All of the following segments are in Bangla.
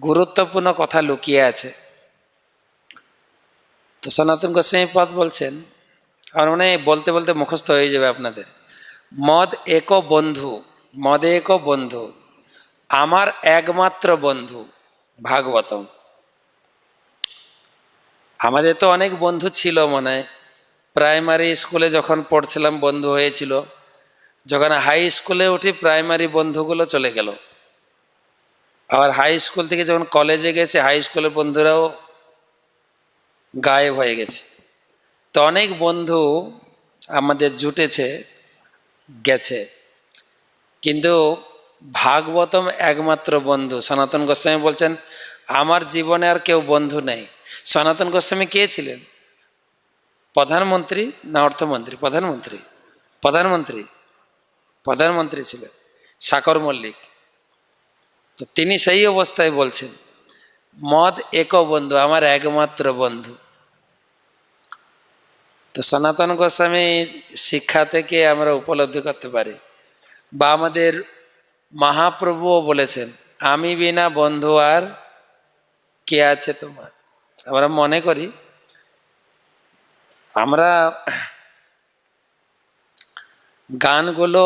গুরুত্বপূর্ণ কথা লুকিয়ে আছে। তো সনাতন গোস্বামী পদ বলছেন, আর মানে বলতে বলতে মুখস্থ হয়ে যাবে আপনাদের। মদ এক বন্ধু, মদে এক বন্ধু, আমার একমাত্র বন্ধু ভাগবতম। আমাদের তো অনেক বন্ধু ছিল মনে হয়, প্রাইমারি স্কুলে যখন পড়ছিলাম বন্ধু হয়েছিল, যখন হাই স্কুলে উঠি প্রাইমারি বন্ধুগুলো চলে গেল, আবার হাই স্কুল থেকে যখন কলেজে গেছে হাই স্কুলের বন্ধুরাও গায়েব হয়ে গেছে। তো অনেক বন্ধু আমাদের জুটেছে, গেছে, কিন্তু ভাগবতম একমাত্র বন্ধু। সনাতন গোস্বামী বলছেন আমার জীবনে আর কেউ বন্ধু নেই। সনাতন গোস্বামী কে ছিলেন? প্রধানমন্ত্রী না অর্থমন্ত্রী? প্রধানমন্ত্রী, প্রধানমন্ত্রী, প্রধানমন্ত্রী ছিলেন সাকর মল্লিক। তো তিনি সেই অবস্থায় বলছেন মদ এক বন্ধু, আমার একমাত্র বন্ধু। তো সনাতন গোস্বামীর শিক্ষা থেকে আমরা উপলব্ধি করতে পারি, বা আমাদের মহাপ্রভুও বলেছেন আমি বিনা বন্ধু আর কে আছে তোমার। আমরা মনে করি আমরা গানগুলো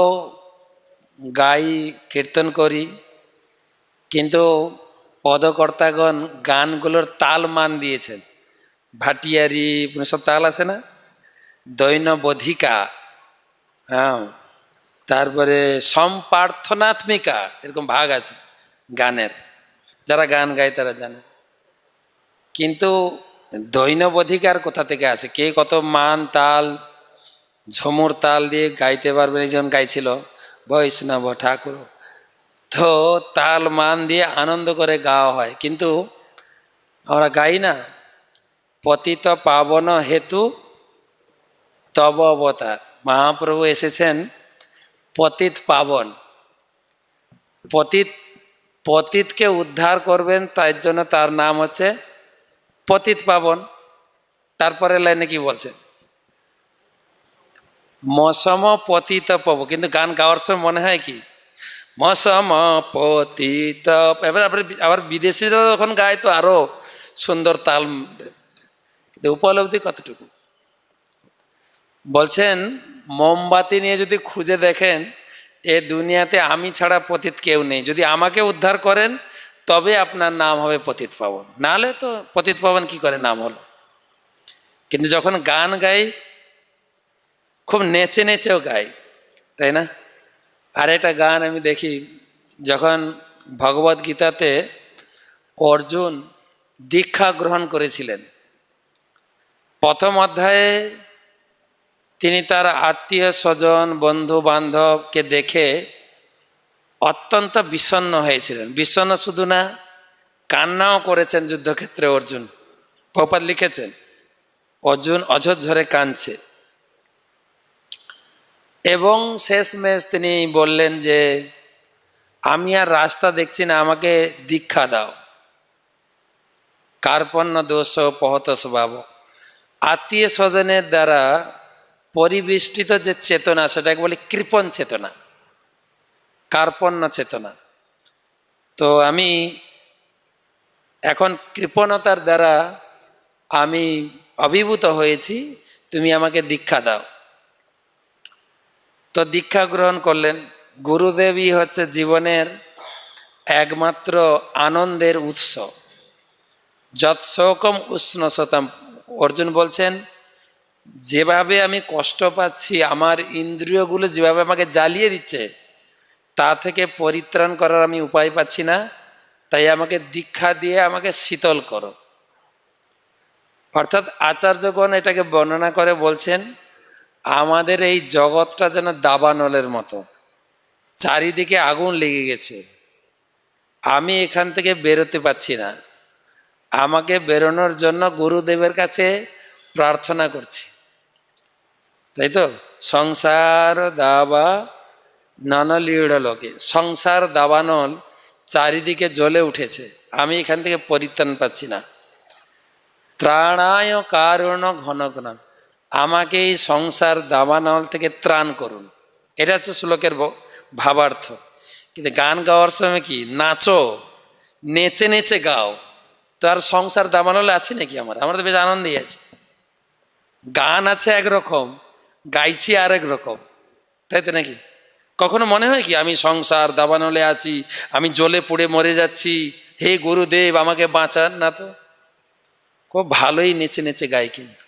গাই, কীর্তন করি, কিন্তু পদকর্তাগণ গানগুলোর তাল মান দিয়েছেন। ভাটিয়ারি সব তাল আছে না, দৈনবধিকা, হ্যাঁ, তারপরে সম্প্রার্থনাত্মিকা, এরকম ভাগ আছে গানের। যারা গান গায় তারা জানে। কিন্তু দৈনবধিকার কোথা থেকে আছে? কে কত মান তাল, ঝুমুর তাল দিয়ে গাইতে পারবেন? এই যেমন গাইছিল বৈষ্ণব ঠাকুর, তো তাল মান দিয়ে আনন্দ করে গাওয়া হয়, কিন্তু আমরা গাই না পতিত পাবন হেতু তব অবতার। মহাপ্রভু এসেছেন পতিত পাবন, পতিত, পতিতকে উদ্ধার করবেন, তাই জন্য তার নাম হচ্ছে পতিত পাবন। তারপরে লাইনে কি বলছেন? মসম পতিত পাব, কিন্তু গান গাওয়ার সময় মনে হয় কি মসম পতিত। এবার আবার বিদেশিরা যখন গায় তো আরো সুন্দর তাল, কিন্তু উপলব্ধি কতটুকু? বলছেন মোমবাতি নিয়ে যদি খুঁজে দেখেন এ দুনিয়াতে আমি ছাড়া পতিত কেউ নেই, যদি আমাকে উদ্ধার করেন তবে আপনার নাম হবে পতিত পাবন, নাহলে তো পতিত পাবন কি করে নাম হলো। কিন্তু যখন গান গাই খুব নেচে নেচেও গাই, তাই না? আর একটা গান আমি দেখি, যখন ভগবদ গীতাতে অর্জুন দীক্ষা গ্রহণ করেছিলেন, প্রথম অধ্যায়ে তিনি তার আত্মীয় স্বজন বন্ধু বান্ধবকে দেখে অত্যন্ত বিষণ্ণ হয়েছিলেন। বিষণ্ণ শুধু না, কান্নাও করেছেন যুদ্ধক্ষেত্রে অর্জুন। প্রপাত লিখেছেন অর্জুন অঝরঝরে কাঁদছে, এবং শেষমেশ তিনি বললেন যে আমি আর রাস্তা দেখছি না, আমাকে দীক্ষা দাও। কার্পণ্য দোষ পহত স্বভাব, আত্মীয় স্বজনের দ্বারা পরিবেষ্টিত যে চেতনা সেটাকে বলে কৃপণ চেতনা, কার্পণ্য চেতনা। তো আমি এখন কৃপণতার দ্বারা আমি অভিভূত হয়েছি, তুমি আমাকে দীক্ষা দাও। তো দীক্ষা গ্রহণ করলেন। গুরুদেবই হচ্ছে জীবনের একমাত্র আনন্দের উৎস। যৎসকম উষ্ণসতম, অর্জুন বলছেন যেভাবে আমি কষ্ট পাচ্ছি, আমার ইন্দ্রিয়গুলো যেভাবে আমাকে জ্বালিয়ে দিচ্ছে, তা থেকে পরিত্রাণ করার আমি উপায় পাচ্ছি না, তাই আমাকে দীক্ষা দিয়ে আমাকে শীতল করো। অর্থাৎ আচার্যগণ এটাকে বর্ণনা করে বলছেন আমাদের এই জগৎটা যেন দাবানলের মতো, চারিদিকে আগুন লেগে গেছে, আমি এখান থেকে বেরোতে পারছি না, আমাকে বেরোনোর জন্য গুরুদেবের কাছে প্রার্থনা করছি। তাই তো, সংসার দাবা ননলীড় লোকে, সংসার দাবানল চারিদিকে জ্বলে উঠেছে, আমি এখান থেকে পরিত্রাণ পাচ্ছি না। ত্রাণায় কারণ ঘন ঘন, আমাকে এই সংসার দাবানল থেকে ত্রাণ করুন। এটা হচ্ছে শ্লোকের ভাবার্থ। কিন্তু গান গাওয়ার সময় কি নাচো, নেচে নেচে গাও। তো আর সংসার দাবানলে আছে নাকি? আমরা তো বেশ আনন্দেই আছি। গান আছে একরকম, গাইছি আর এক রকম, তাই তো নাকি? কখনো মনে হয় কি আমি সংসার দাবানলে আছি, আমি জ্বলে পুড়ে মরে যাচ্ছি, হে গুরুদেব আমাকে বাঁচান? না তো, খুব ভালোই নেচে নেচে গাই। কিন্তু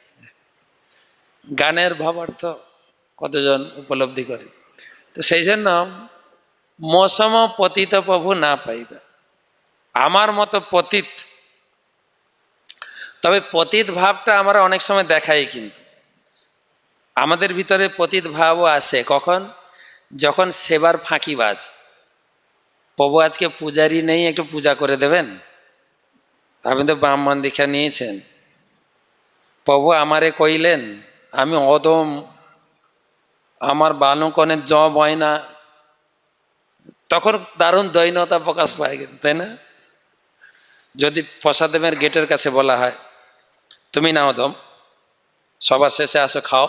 গানের ভাবার্থ কতজন উপলব্ধি করে? তো সেই জন্য মৌসম পতিত প্রভু না পাইবে, আমার মতো পতিত। তবে পতিত ভাবটা আমরা অনেক সময় দেখাই, কিন্তু আমাদের ভিতরে পতিত ভাবও আসে কখন? যখন সেবার ফাঁকিবাজ। প্রভু আজকে পূজারি নেই, একটু পূজা করে দেবেন? আপনি তো ব্রাহ্মণ দীক্ষা নিয়েছেন। প্রভু আমারে কইলেন আমি অদম, আমার বালকনের জ বয় না। তখন দারুণ দৈন্যতা প্রকাশ পায়, তাই না? যদি প্রসাদেবের গেটের কাছে বলা হয় তুমি না অধম, সবার শেষে আসো খাও,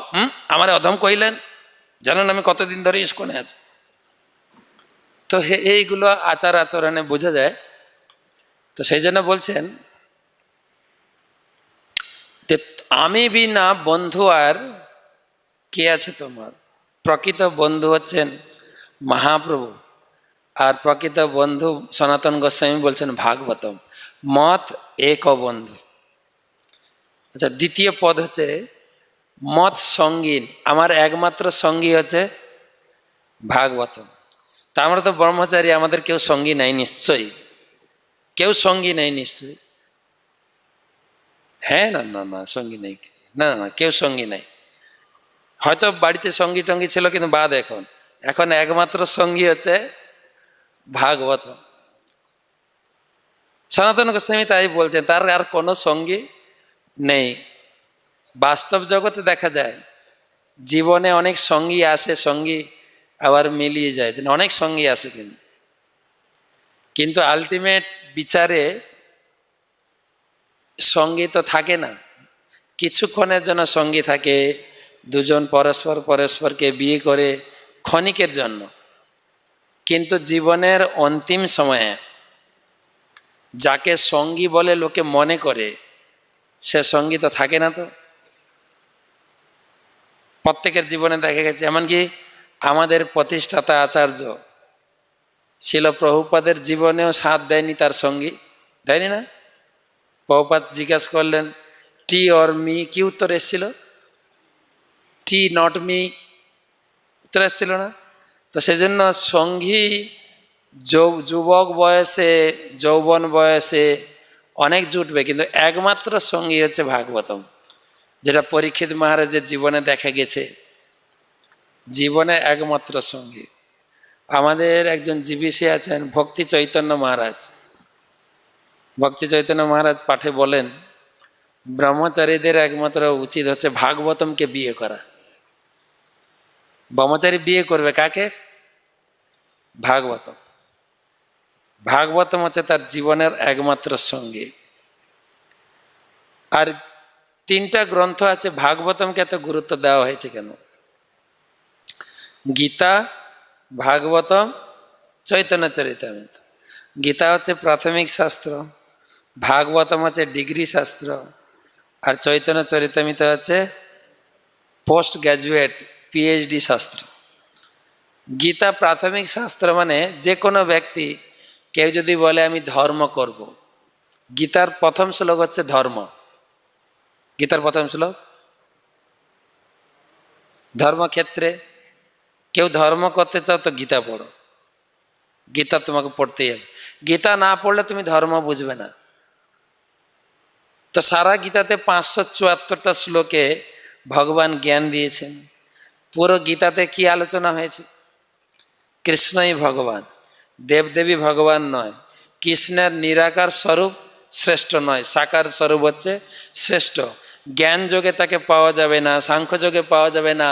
আমারে অধম কইলেন? জানেন আমি কতদিন ধরে ইস্কনে আছি। তো এইগুলো আচার আচরণে বোঝা যায়। তো সেই জন্য বলছেন যে আমি বিনা বন্ধু আর কে আছে তোমার? প্রকৃত বন্ধু হচ্ছেন মহাপ্রভু, আর প্রকৃত বন্ধু সনাতন গোস্বামী বলছেন ভাগবতম, মত এক বন্ধু। আচ্ছা, দ্বিতীয় পদ হচ্ছে মত সঙ্গীন, আমার একমাত্র সঙ্গী হচ্ছে ভাগবতম। তা আমরা তো ব্রহ্মচারী, আমাদের কেউ সঙ্গী নাই নিশ্চয়ই, কেউ সঙ্গী নেই নিশ্চয়ই। হ্যাঁ, না না না, সঙ্গী নেই, না না না, কেউ সঙ্গী নাই। হয়তো বাড়িতে সঙ্গী টঙ্গী ছিল, কিন্তু বাদ। এখন এখন একমাত্র সঙ্গী হচ্ছে ভাগবতম। সনাতন গোস্বামী তাই বলছেন, তার আর কোনো সঙ্গী নেই। বাস্তব জগতে দেখা যায় জীবনে অনেক সঙ্গী আসে, সঙ্গী আবার মিলিয়ে যায়, অনেক সঙ্গী আসে, কিন্তু আলটিমেট বিচারে সঙ্গী তো থাকে না। কিছুক্ষণের জন্য সঙ্গী থাকে, দুজন পরস্পর পরস্পরকে বিয়ে করে ক্ষণিকের জন্য, কিন্তু জীবনের অন্তিম সময়ে যাকে সঙ্গী বলে লোকে মনে করে সে সঙ্গী তো থাকে না। তো প্রত্যেকের জীবনে দেখা গেছে, এমনকি আমাদের প্রতিষ্ঠাতা আচার্য শিল প্রভুপাদের জীবনেও সাথ দেয়নি তার সঙ্গী, দেয়নি না? প্রভুপাদ জিজ্ঞাসা করলেন টি অর মি, কি উত্তর এসেছিল? টি নট মি উত্তর এসেছিল না? তো সেজন্য সঙ্গী যুবক বয়সে, যৌবন বয়সে অনেক জুটবে, কিন্তু একমাত্র সঙ্গী হচ্ছে ভাগবতম, যেটা পরীক্ষিত মহারাজের জীবনে দেখা গেছে। জীবনে একমাত্র সঙ্গী। আমাদের একজন জীবিসি আছেন ভক্তি চৈতন্য মহারাজ। ভক্তি চৈতন্য মহারাজ পাঠে বলেন ব্রহ্মচারীদের একমাত্র উচিত হচ্ছে ভাগবতমকে বিয়ে করা। ব্রহ্মচারী বিয়ে করবে কাকে? ভাগবতম। ভাগবতম হচ্ছে তার জীবনের একমাত্র সঙ্গী। আর তিনটা গ্রন্থ আছে, ভাগবতমকে এত গুরুত্ব দেওয়া হয়েছে কেন? গীতা, ভাগবতম, চৈতন্য চরিতামৃত। গীতা হচ্ছে প্রাথমিক শাস্ত্র, ভাগবতম হচ্ছে ডিগ্রি শাস্ত্র, আর চৈতন্য চরিতামৃত হচ্ছে পোস্ট গ্র্যাজুয়েট পিএইচডি শাস্ত্র। গীতা প্রাথমিক শাস্ত্র, মানে যে কোনো ব্যক্তি, কেউ যদি বলে আমি ধর্ম করব, গীতার প্রথম শ্লোক হচ্ছে ধর্ম। গীতার প্রথম শ্লোক ধর্মক্ষেত্রে। কেউ ধর্ম করতে চাও তো গীতা পড়ো, গীতা তোমাকে পড়তেই হবে। গীতা না পড়লে তুমি ধর্ম বুঝবে না। তো সারা গীতাতে 574টা শ্লোকে ভগবান জ্ঞান দিয়েছেন। পুরো গীতাতে কি আলোচনা হয়েছে? কৃষ্ণই ভগবান, দেবদেবী ভগবান নয়। কৃষ্ণের নিরাকার স্বরূপ শ্রেষ্ঠ নয়, সাকার স্বরূপ হচ্ছে শ্রেষ্ঠ। জ্ঞান যোগে তাকে পাওয়া যাবে না, সাংখ্য যোগে পাওয়া যাবে না,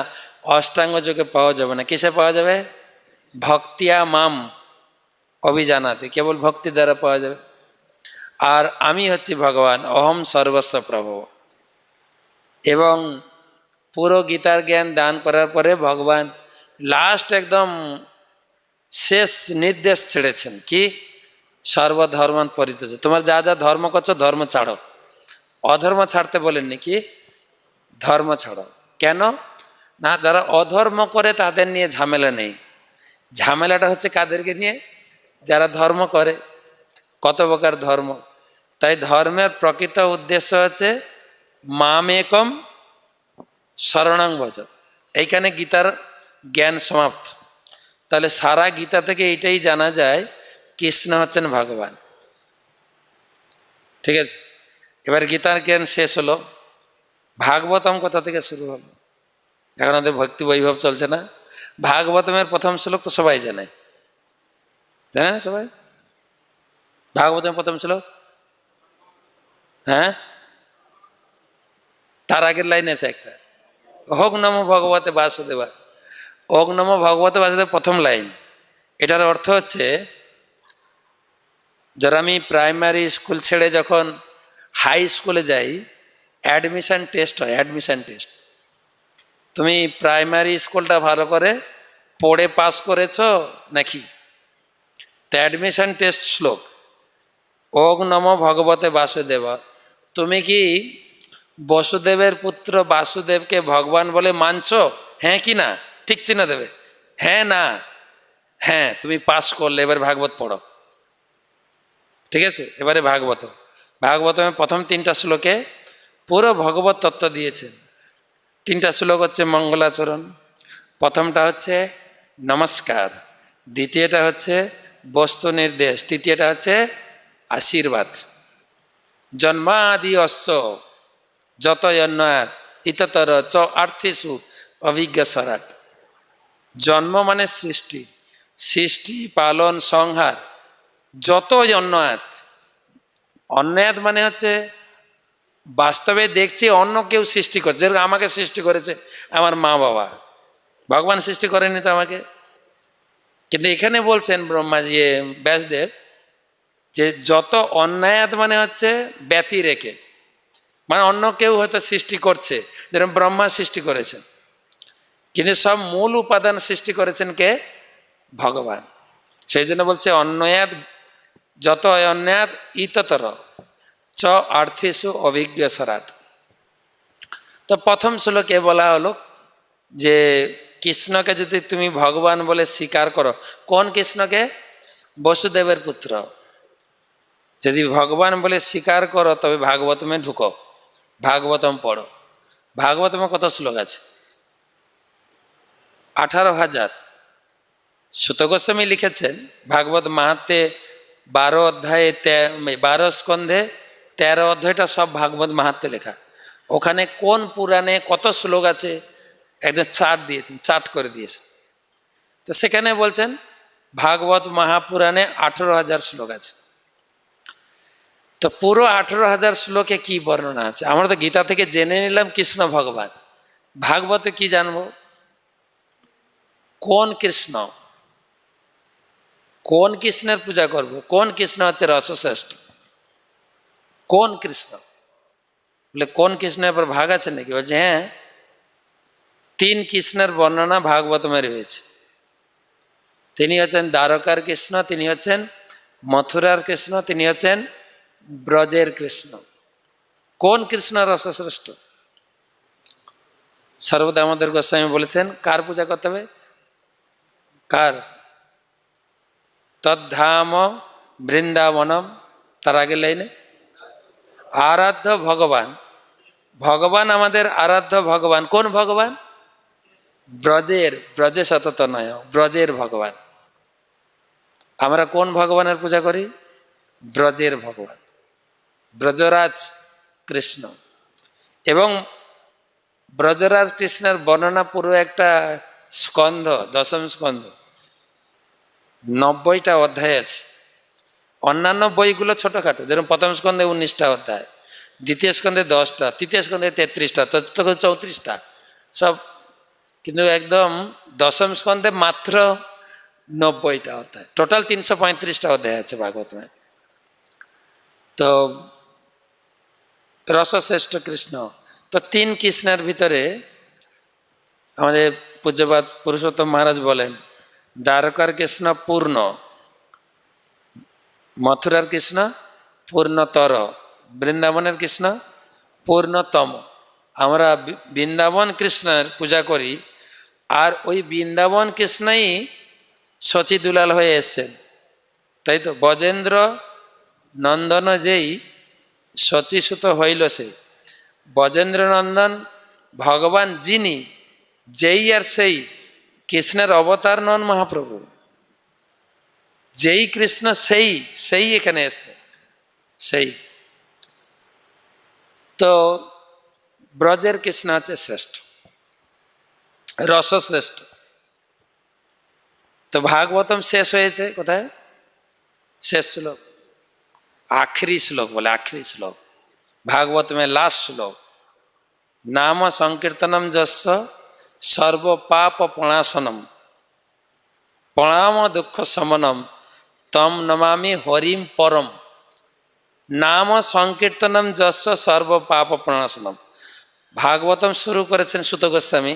অষ্টাঙ্গ যোগে পাওয়া যাবে না। কিসে পাওয়া যাবে? ভক্তিয়া মাম অভিজানাতে, কেবল ভক্তি দ্বারা পাওয়া যাবে। আর আমি হচ্ছি ভগবান, অহম সর্বস্ব প্রভু। এবং পুরো গীতার জ্ঞান দান করার পরে ভগবান লাস্ট একদম শেষ নির্দেশ ছেড়েছেন কি? সর্বধর্মান পরিত্যাজ, তোমার যা যা ধর্ম করছো ধর্ম ছাড়ো। অধর্ম ছাড়তে বলেননি, কি ধর্ম ছাড়ো। কেন না, যারা অধর্ম করে তাদের নিয়ে ঝামেলা নেই, ঝামেলাটা হচ্ছে কাদেরকে নিয়ে, যারা ধর্ম করে। কত প্রকার ধর্ম, তাই ধর্মের প্রকৃত উদ্দেশ্য হচ্ছে মামেকম শরণং ভজ। এইখানে গীতার জ্ঞান সমাপ্ত। তাহলে সারা গীতা থেকে এইটাই জানা যায় কৃষ্ণ হচ্ছেন ভগবান। ঠিক আছে, এবার গীতার জ্ঞান শেষ হলো। ভাগবতম কোথা থেকে শুরু হলো? এখন আমাদের ভক্তি বৈভব চলছে না। ভাগবতমের প্রথম শ্লোক তো সবাই জানে, জানে না সবাই? ভাগবতমের প্রথম শ্লোক, হ্যাঁ, তার আগের লাইন আছে একটা, হোক নমো ভগবতে বাসুদেবা। ওং নমো ভগবতে বাসুদেব প্রথম লাইন। এটার অর্থ হচ্ছে, যারা আমি প্রাইমারি স্কুল ছেড়ে যখন হাই স্কুলে যাই, অ্যাডমিশন টেস্ট হয়, অ্যাডমিশন টেস্ট। তুমি প্রাইমারি স্কুলটা ভালো করে পড়ে পাস করেছ নাকি? তো অ্যাডমিশন টেস্ট শ্লোক ওং নমো ভগবতে বাসুদেবা। তুমি কি বসুদেবের পুত্র বাসুদেবকে ভগবান বলে মানছ? হ্যাঁ কি না? ঠিক চিহ্ন দেবে, হ্যাঁ না হ্যাঁ। তুমি পাস করলে, এবার ভাগবত পড়ো। ঠিক আছে, এবারে ভাগবতমের প্রথম 3টা শ্লোকে পুরো ভগবত তত্ত্ব দিয়েছেন। 3টা শ্লোক হচ্ছে মঙ্গলাচরণ, প্রথমটা হচ্ছে নমস্কার, দ্বিতীয়টা হচ্ছে বস্তু নির্দেশ, তৃতীয়টা হচ্ছে আশীর্বাদ। জন্মাদি অশ্ব যত অন্যায় ইততর চ আর্থিসু অভিজ্ঞ সরাট। জন্ম মানে সৃষ্টি, সৃষ্টি পালন সংহার, যত অন্যায়। অন্যায় মানে হচ্ছে বাস্তবে দেখছি অন্য কেউ সৃষ্টি করছে, যেরকম আমাকে সৃষ্টি করেছে আমার মা বাবা, ভগবান সৃষ্টি করেনি তো আমাকে। কিন্তু এখানে বলছেন ব্যাসদেব যে যত অন্যায়াত মানে হচ্ছে ব্যতি রেখে, মানে অন্য কেউ হয়তো সৃষ্টি করছে, যেরকম ব্রহ্মা সৃষ্টি করেছেন, কিন্তু সব মূল উপাদান সৃষ্টি করেছেন কে? ভগবান। সেই জন্য বলছে অন্যায়াত যত অন্যায়াত ইততর চ আর্থিসু অভিজ্ঞ সরাট। তো প্রথম শ্লোকে বলা হলো যে কৃষ্ণকে যদি তুমি ভগবান বলে স্বীকার করো, কোন কৃষ্ণকে? বসুদেবের পুত্র। যদি ভগবান বলে স্বীকার করো তবে ভাগবতমে ঢুকো, ভাগবতম পড়ো। ভাগবতমে কত শ্লোক আছে? 18,000। সুত গোস্বামী লিখেছেন ভাগবত মাহাত্মে 12 অধ্যায়ে 12 স্কন্ধে 13 অধ্যায়টা সব ভাগবত মাহাত্মে লেখা। ওখানে কোন পুরাণে কত শ্লোক আছে একজন চার্ট দিয়েছেন, চার্ট করে দিয়েছেন। তো সেখানে বলছেন ভাগবত মহাপুরাণে 18,000 শ্লোক আছে। তো পুরো 18,000 শ্লোকে কি বর্ণনা আছে? আমরা তো গীতা থেকে জেনে নিলাম কৃষ্ণ ভগবান, ভাগবতে কি জানবো? কোন কৃষ্ণ, কোন কৃষ্ণের পূজা করব? কোন কৃষ্ণ হচ্ছে রসশ্রেষ্ঠ? কোন কৃষ্ণ বলে কোন কৃষ্ণের পর ভাগ আছে নাকি? বলছে হ্যাঁ, 3 কৃষ্ণের বর্ণনা ভাগবতমে রয়েছে। তিনি হচ্ছেন দ্বারকার কৃষ্ণ, তিনি হচ্ছেন মথুরার কৃষ্ণ, তিনি হচ্ছেন ব্রজের কৃষ্ণ। কোন কৃষ্ণ রসশ্রেষ্ঠ? সর্বদামোদর গোস্বামী বলেছেন কার পূজা করতে হবে? কার? তদ্ধাম বৃন্দাবনম, তার আগে লাইনে আরাধ্য ভগবান। ভগবান আমাদের আরাধ্য ভগবান। কোন ভগবান? ব্রজের, ব্রজে সতত নয়, ব্রজের ভগবান। আমরা কোন ভগবানের পূজা করি? ব্রজের ভগবান, ব্রজরাজ কৃষ্ণ। এবং ব্রজরাজ কৃষ্ণের বর্ণনা পুরো একটা স্কন্ধ, 10ম স্কন্ধ, 90টা অধ্যায় আছে। অন্যান্য বইগুলো ছোটোখাটো, যেরকম প্রথম স্কন্ধে 19টা অধ্যায়, দ্বিতীয় স্কন্ধে 10টা, তৃতীয় স্কন্ধে 33টা, চতুর্থ 34টা সব। কিন্তু একদম 10ম স্কন্ধে মাত্র 90টা অধ্যায়, টোটাল 335টা অধ্যায় আছে ভাগবতমে। তো রসশ্রেষ্ঠ কৃষ্ণ। তো 3 কৃষ্ণের ভিতরে আমাদের পূজ্যপাদ পুরুষোত্তম মহারাজ বলেন দ্বারকার কৃষ্ণ পূর্ণ, মথুরার কৃষ্ণ পূর্ণতর, বৃন্দাবনের কৃষ্ণ পূর্ণতম। আমরা বৃন্দাবন কৃষ্ণের পূজা করি, আর ওই বৃন্দাবন কৃষ্ণই শচী দুলাল হয়ে এসছেন, তাই তো। ব্রজেন্দ্র নন্দন যেই শচীসুত হইল, সে ব্রজেন্দ্র নন্দন ভগবান যিনি, যেই আর সেই কৃষ্ণের অবতার নন মহাপ্রভু, যেই কৃষ্ণ সেই সেই এখানে এসছে, সেই তো। ব্রজের কৃষ্ণ হচ্ছে শ্রেষ্ঠ, রসশ্রেষ্ঠ। তো ভাগবতম শেষ হয়েছে কোথায়? শেষ শ্লোক, আখরি শ্লোক বলে, আখরি শ্লোক ভাগবতমের লাস্ট শ্লোক। নাম সংকীর্তনম যস্য সর্ব পাপ প্রণাশনম প্রণাম দুঃখ শমনম তম নমামি হরিম পরম। নাম সংকীর্তনম যস্য সর্ব পাপ প্রণাশনম। ভাগবতম শুরু করেছেন সুত গোস্বামী।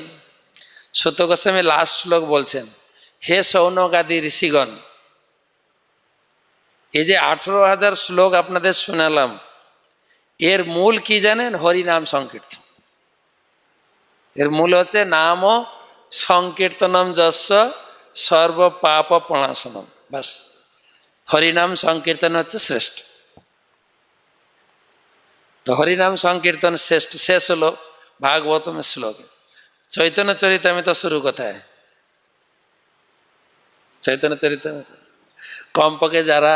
সুত গোস্বামী লাস্ট শ্লোক বলছেন, হে শৌনকাদি ঋষিগণ, এই যে 18,000 শ্লোক আপনাদের শোনালাম, এর মূল কি জানেন? হরিনাম সংকীর্তন। এর মূল হচ্ছে নাম সংকীর্তনম যস্য সর্ব পাপ প্রণাশনম। বাস, হরিনাম সংকীর্তন হচ্ছে শ্রেষ্ঠ। তো হরিনাম সংকীর্তন শ্রেষ্ঠ, শেষ হলো ভাগবতমের শ্লোকে। চৈতন্য চরিতামৃত শুরু কোথায়? চৈতন্য চরিতামৃত। কমপক্ষে যারা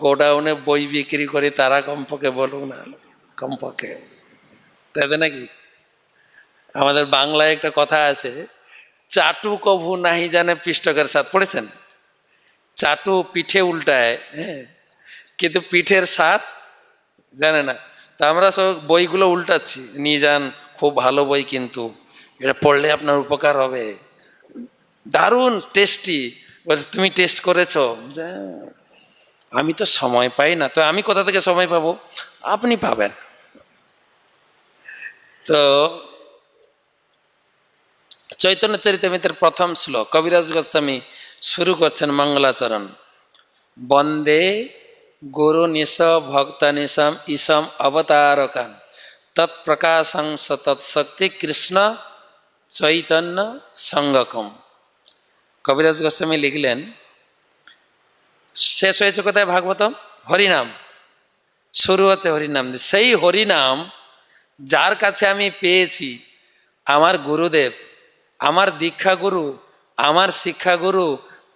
গোডাউনে বই বিক্রি করে তারা কমপক্ষে বলুক না, কমপক্ষে, তাই তো নাকি? আমাদের বাংলায় একটা কথা আছে, চাটু কভু নাহি জানে পিষ্টকের স্বাদ। পড়েছেন? চাটু পিঠে উল্টায়, হ্যাঁ, কিন্তু পিঠের স্বাদ জানে না। তা আমরা সব বইগুলো উল্টাচ্ছি, নিয়ে যান, খুব ভালো বই, কিন্তু এটা পড়লে আপনার উপকার হবে, দারুণ টেস্টি। বলে তুমি টেস্ট করেছো? আমি তো সময় পাই না। তো আমি কোথা থেকে সময় পাবো? আপনি পাবেন। তো চৈতন্য চরিতামৃতের প্রথম শ্লোক কবিরাজ গোস্বামী শুরু করছেন মঙ্গলাচরণ। বন্দে গুরু নিশ ভক্ত নিশম ঈশম অবতারকান তৎপ্রকাশং সতৎশক্তি কৃষ্ণ চৈতন্য সঙ্গকম। কবিরাজ গোস্বামী লিখলেন, শেষ হয়েছে কোথায় ভাগবতম? হরিনাম। শুরু হচ্ছে হরিনাম। সেই হরিনাম যার কাছে আমি পেয়েছি, আমার গুরুদেব, আমার দীক্ষা গুরু, আমার শিক্ষা গুরু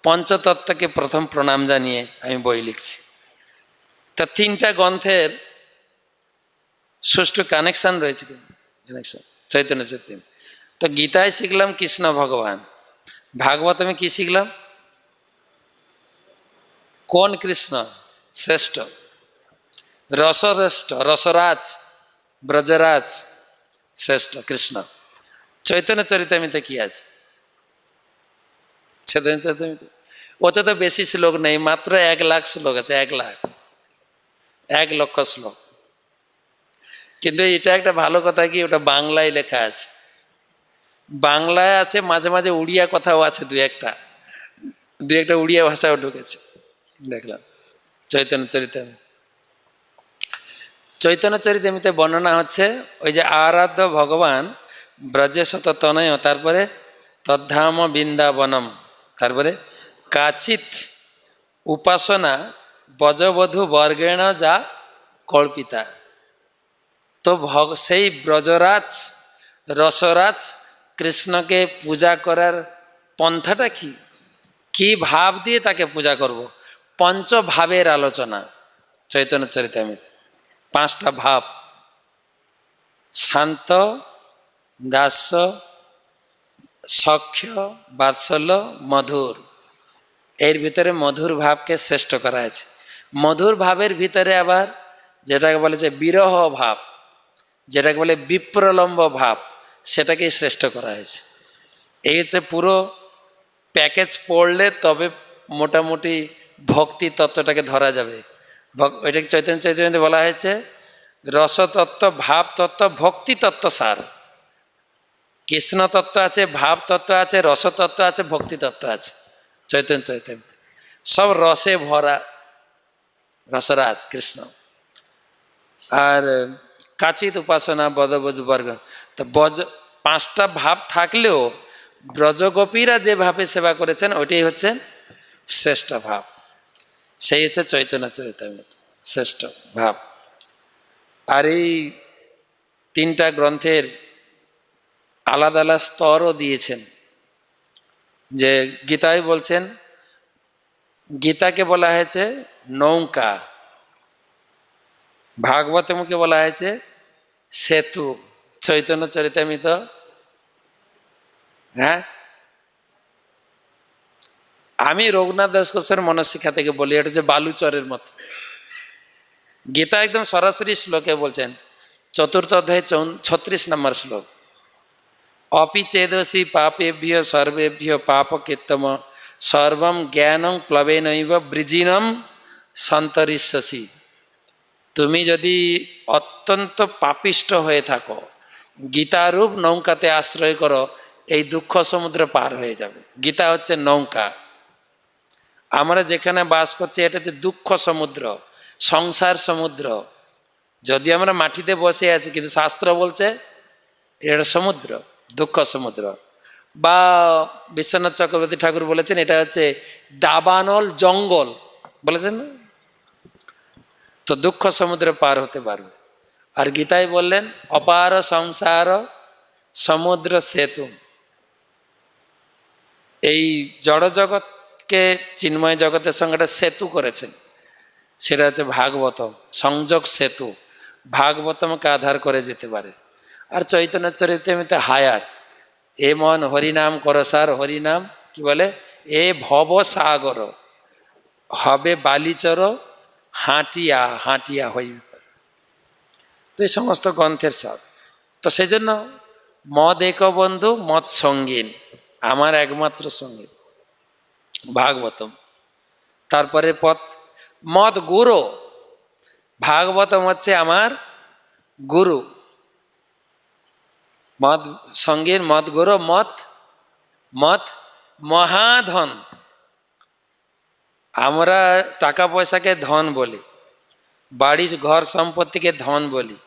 পঞ্চতত্ত্বকে প্রথম প্রণাম জানিয়ে আমি বই লিখছি। তা 3টা গ্রন্থের সুষ্ঠু কানেকশন রয়েছে, কানেকশন চৈতন্য চৈতন্য। তো গীতায় শিখলাম কৃষ্ণ ভগবান, ভাগবতমে কি শিখলাম? কোন কৃষ্ণ? শ্রেষ্ঠ, রসশ্রেষ্ঠ, রসরাজ, ব্রজরাজ শ্রেষ্ঠ কৃষ্ণ। চৈতন্য চরিতামৃতে কি আছে? চৈতন্য চরিতামৃতে ওতে তো বেশি শ্লোক নেই, মাত্র 1 লাখ শ্লোক আছে, 1 লাখ, 1 লক্ষ শ্লোক। কিন্তু এটা একটা ভালো কথা কি, ওটা বাংলায় লেখা আছে, বাংলায় আছে, মাঝে মাঝে উড়িয়া কথাও আছে, দু একটা উড়িয়া ভাষাও ঢুকেছে, দেখলাম চৈতন্য চরিতামৃতে। চৈতন্য চরিতামৃতে বর্ণনা হচ্ছে ওই যে আরাধ্য ভগবান ব্রজে শত তনয়, তারপরে তদ্ধাম বৃন্দাবনম, তারপরে কাচিত উপাসনা ব্রজবধূ বর্গেণ যা কল্পিতা। তো সেই ব্রজরাজ রসরাজ কৃষ্ণকে পূজা করার পন্থাটা কি, কি ভাব দিয়ে তাকে পূজা করব, পঞ্চভাবের আলোচনা চৈতন্য চরিতামৃতে। 5টা ভাব, শান্ত, দাস্য, সখ্য, বাৎসল্য, মধুর। এর ভিতরে মধুর ভাবকে শ্রেষ্ঠ করা হয়েছে। মধুর ভাবের ভিতরে আবার যেটাকে বলে যে বিরহ ভাব, যেটাকে বলে বিপ্রলম্ব ভাব, সেটাকেই শ্রেষ্ঠ করা হয়েছে। এই হচ্ছে পুরো প্যাকেজ পড়লে তবে মোটামুটি ভক্তি তত্ত্বটাকে ধরা যাবে। ওইটাকে চৈতন্য চৈতন্যতে বলা হয়েছে রসতত্ত্ব, ভাবতত্ত্ব, ভক্তিতত্ত্ব সার। কৃষ্ণ তত্ত্ব আছে, ভাবতত্ত্ব আছে, রসতত্ত্ব আছে, ভক্তিতত্ত্ব আছে চৈতন্য চৈতন্য। সব রসে ভরা, রসরাজ কৃষ্ণ। আর কাচিত উপাসনা বদবজ বর্গ, তো পাঁচটা ভাব থাকলেও ব্রজগোপীরা যে ভাবে সেবা করেছেন ওইটাই হচ্ছে শ্রেষ্ঠ ভাব, সেই হচ্ছে চৈতন্য চরিতামৃত শ্রেষ্ঠ ভাব। আর এই তিনটা গ্রন্থের আলাদা আলাদা স্তরও দিয়েছেন, যে গীতায় বলছেন, গীতাকে বলা হয়েছে নৌকা, ভাগবতমকে বলা হয়েছে সেতু, চৈতন্য চরিতামৃত হ্যাঁ। আমি রঘুনাথ দাস গোস্বামীর মনশিক্ষা থেকে বলি, এটা হচ্ছে বালুচরের মতো। গীতা একদম সরাসরি শ্লোকে বলছেন, চতুর্থ অধ্যায় 36 নম্বর শ্লোক, অপি চেদসি পাপেভ্য সর্বেভ্য পাপকৃত্তম সর্বম জ্ঞানং প্লবেনৈব বৃজিনম সন্তরিষ্যসি। তুমি যদি অত্যন্ত পাপিষ্ট হয়ে থাকো, গীতারূপ নৌকাতে আশ্রয় করো, এই দুঃখ সমুদ্র পার হয়ে যাবে। গীতা হচ্ছে নৌকা, আমরা যেখানে বাস করছি এটা হচ্ছে দুঃখ সমুদ্র, সংসার সমুদ্র। যদি আমরা মাটিতে বসে আছি, কিন্তু শাস্ত্র বলছে এটা সমুদ্র, দুঃখ সমুদ্র। বা বিশ্বনাথ চক্রবর্তী ঠাকুর বলেছেন এটা হচ্ছে দাবানল জঙ্গল, বলেছেন না? তো দুঃখ সমুদ্র পার হতে পারবে। আর গীতায় বললেন অপার সংসার সমুদ্র সেতু। এই জড় জগৎকে চিন্ময় জগতের সঙ্গে একটা সেতু করেছেন, সেটা হচ্ছে ভাগবতম, সংযোগ সেতু। ভাগবতমকে আধার করে যেতে পারে। আর চৈতন্য চরিতামৃত হায়ার, এ মন হরিনাম করো সার, হরিনাম কি বলে, এ ভব সাগর হবে বালিচর হাঁটিয়া হাঁটিয়া হইবে। তো এই সমস্ত গ্রন্থের সব। তো সেই জন্য মদ এক বন্ধু মদ সঙ্গীন, আমার একমাত্র সঙ্গী ভাগবতম। তারপরে পথ মদ গুরু, ভাগবতম হচ্ছে আমার গুরু। মদ সঙ্গীন মদ গুরু, মত মত মহাধন। আমরা টাকা পয়সাকে ধন বলি, বাড়ি ঘর সম্পত্তিকে ধন বলি,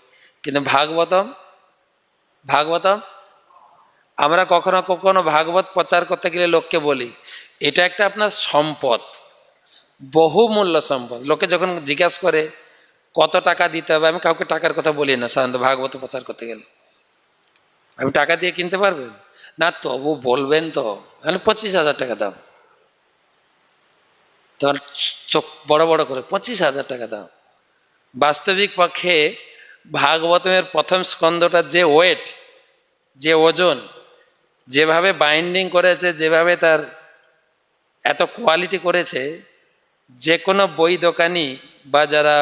কিন্তু ভাগবতম ভাগবতম আমরা কখনো কখনো ভাগবত প্রচার করতে গেলে লোককে বলি এটা একটা আপনার সম্পদ, বহুমূল্য সম্পদ। লোকে যখন জিজ্ঞাসা করে কত টাকা দিতে হবে, আমি কাউকে টাকার কথা বলি না সাধারণত ভাগবত প্রচার করতে গেলে। আমি টাকা দিয়ে কিনতে পারবেন না, তবু বলবেন তো 25,000 টাকা দাম, তখন চোখ বড় বড় করে 25,000 টাকা দাম। বাস্তবিক পক্ষে ভাগবতমের প্রথম স্কন্ধটা যে ওয়েট, যে ওজন, যেভাবে বাইন্ডিং করেছে, যেভাবে তার এত কোয়ালিটি করেছে, যে কোনো বই দোকানি বা যারা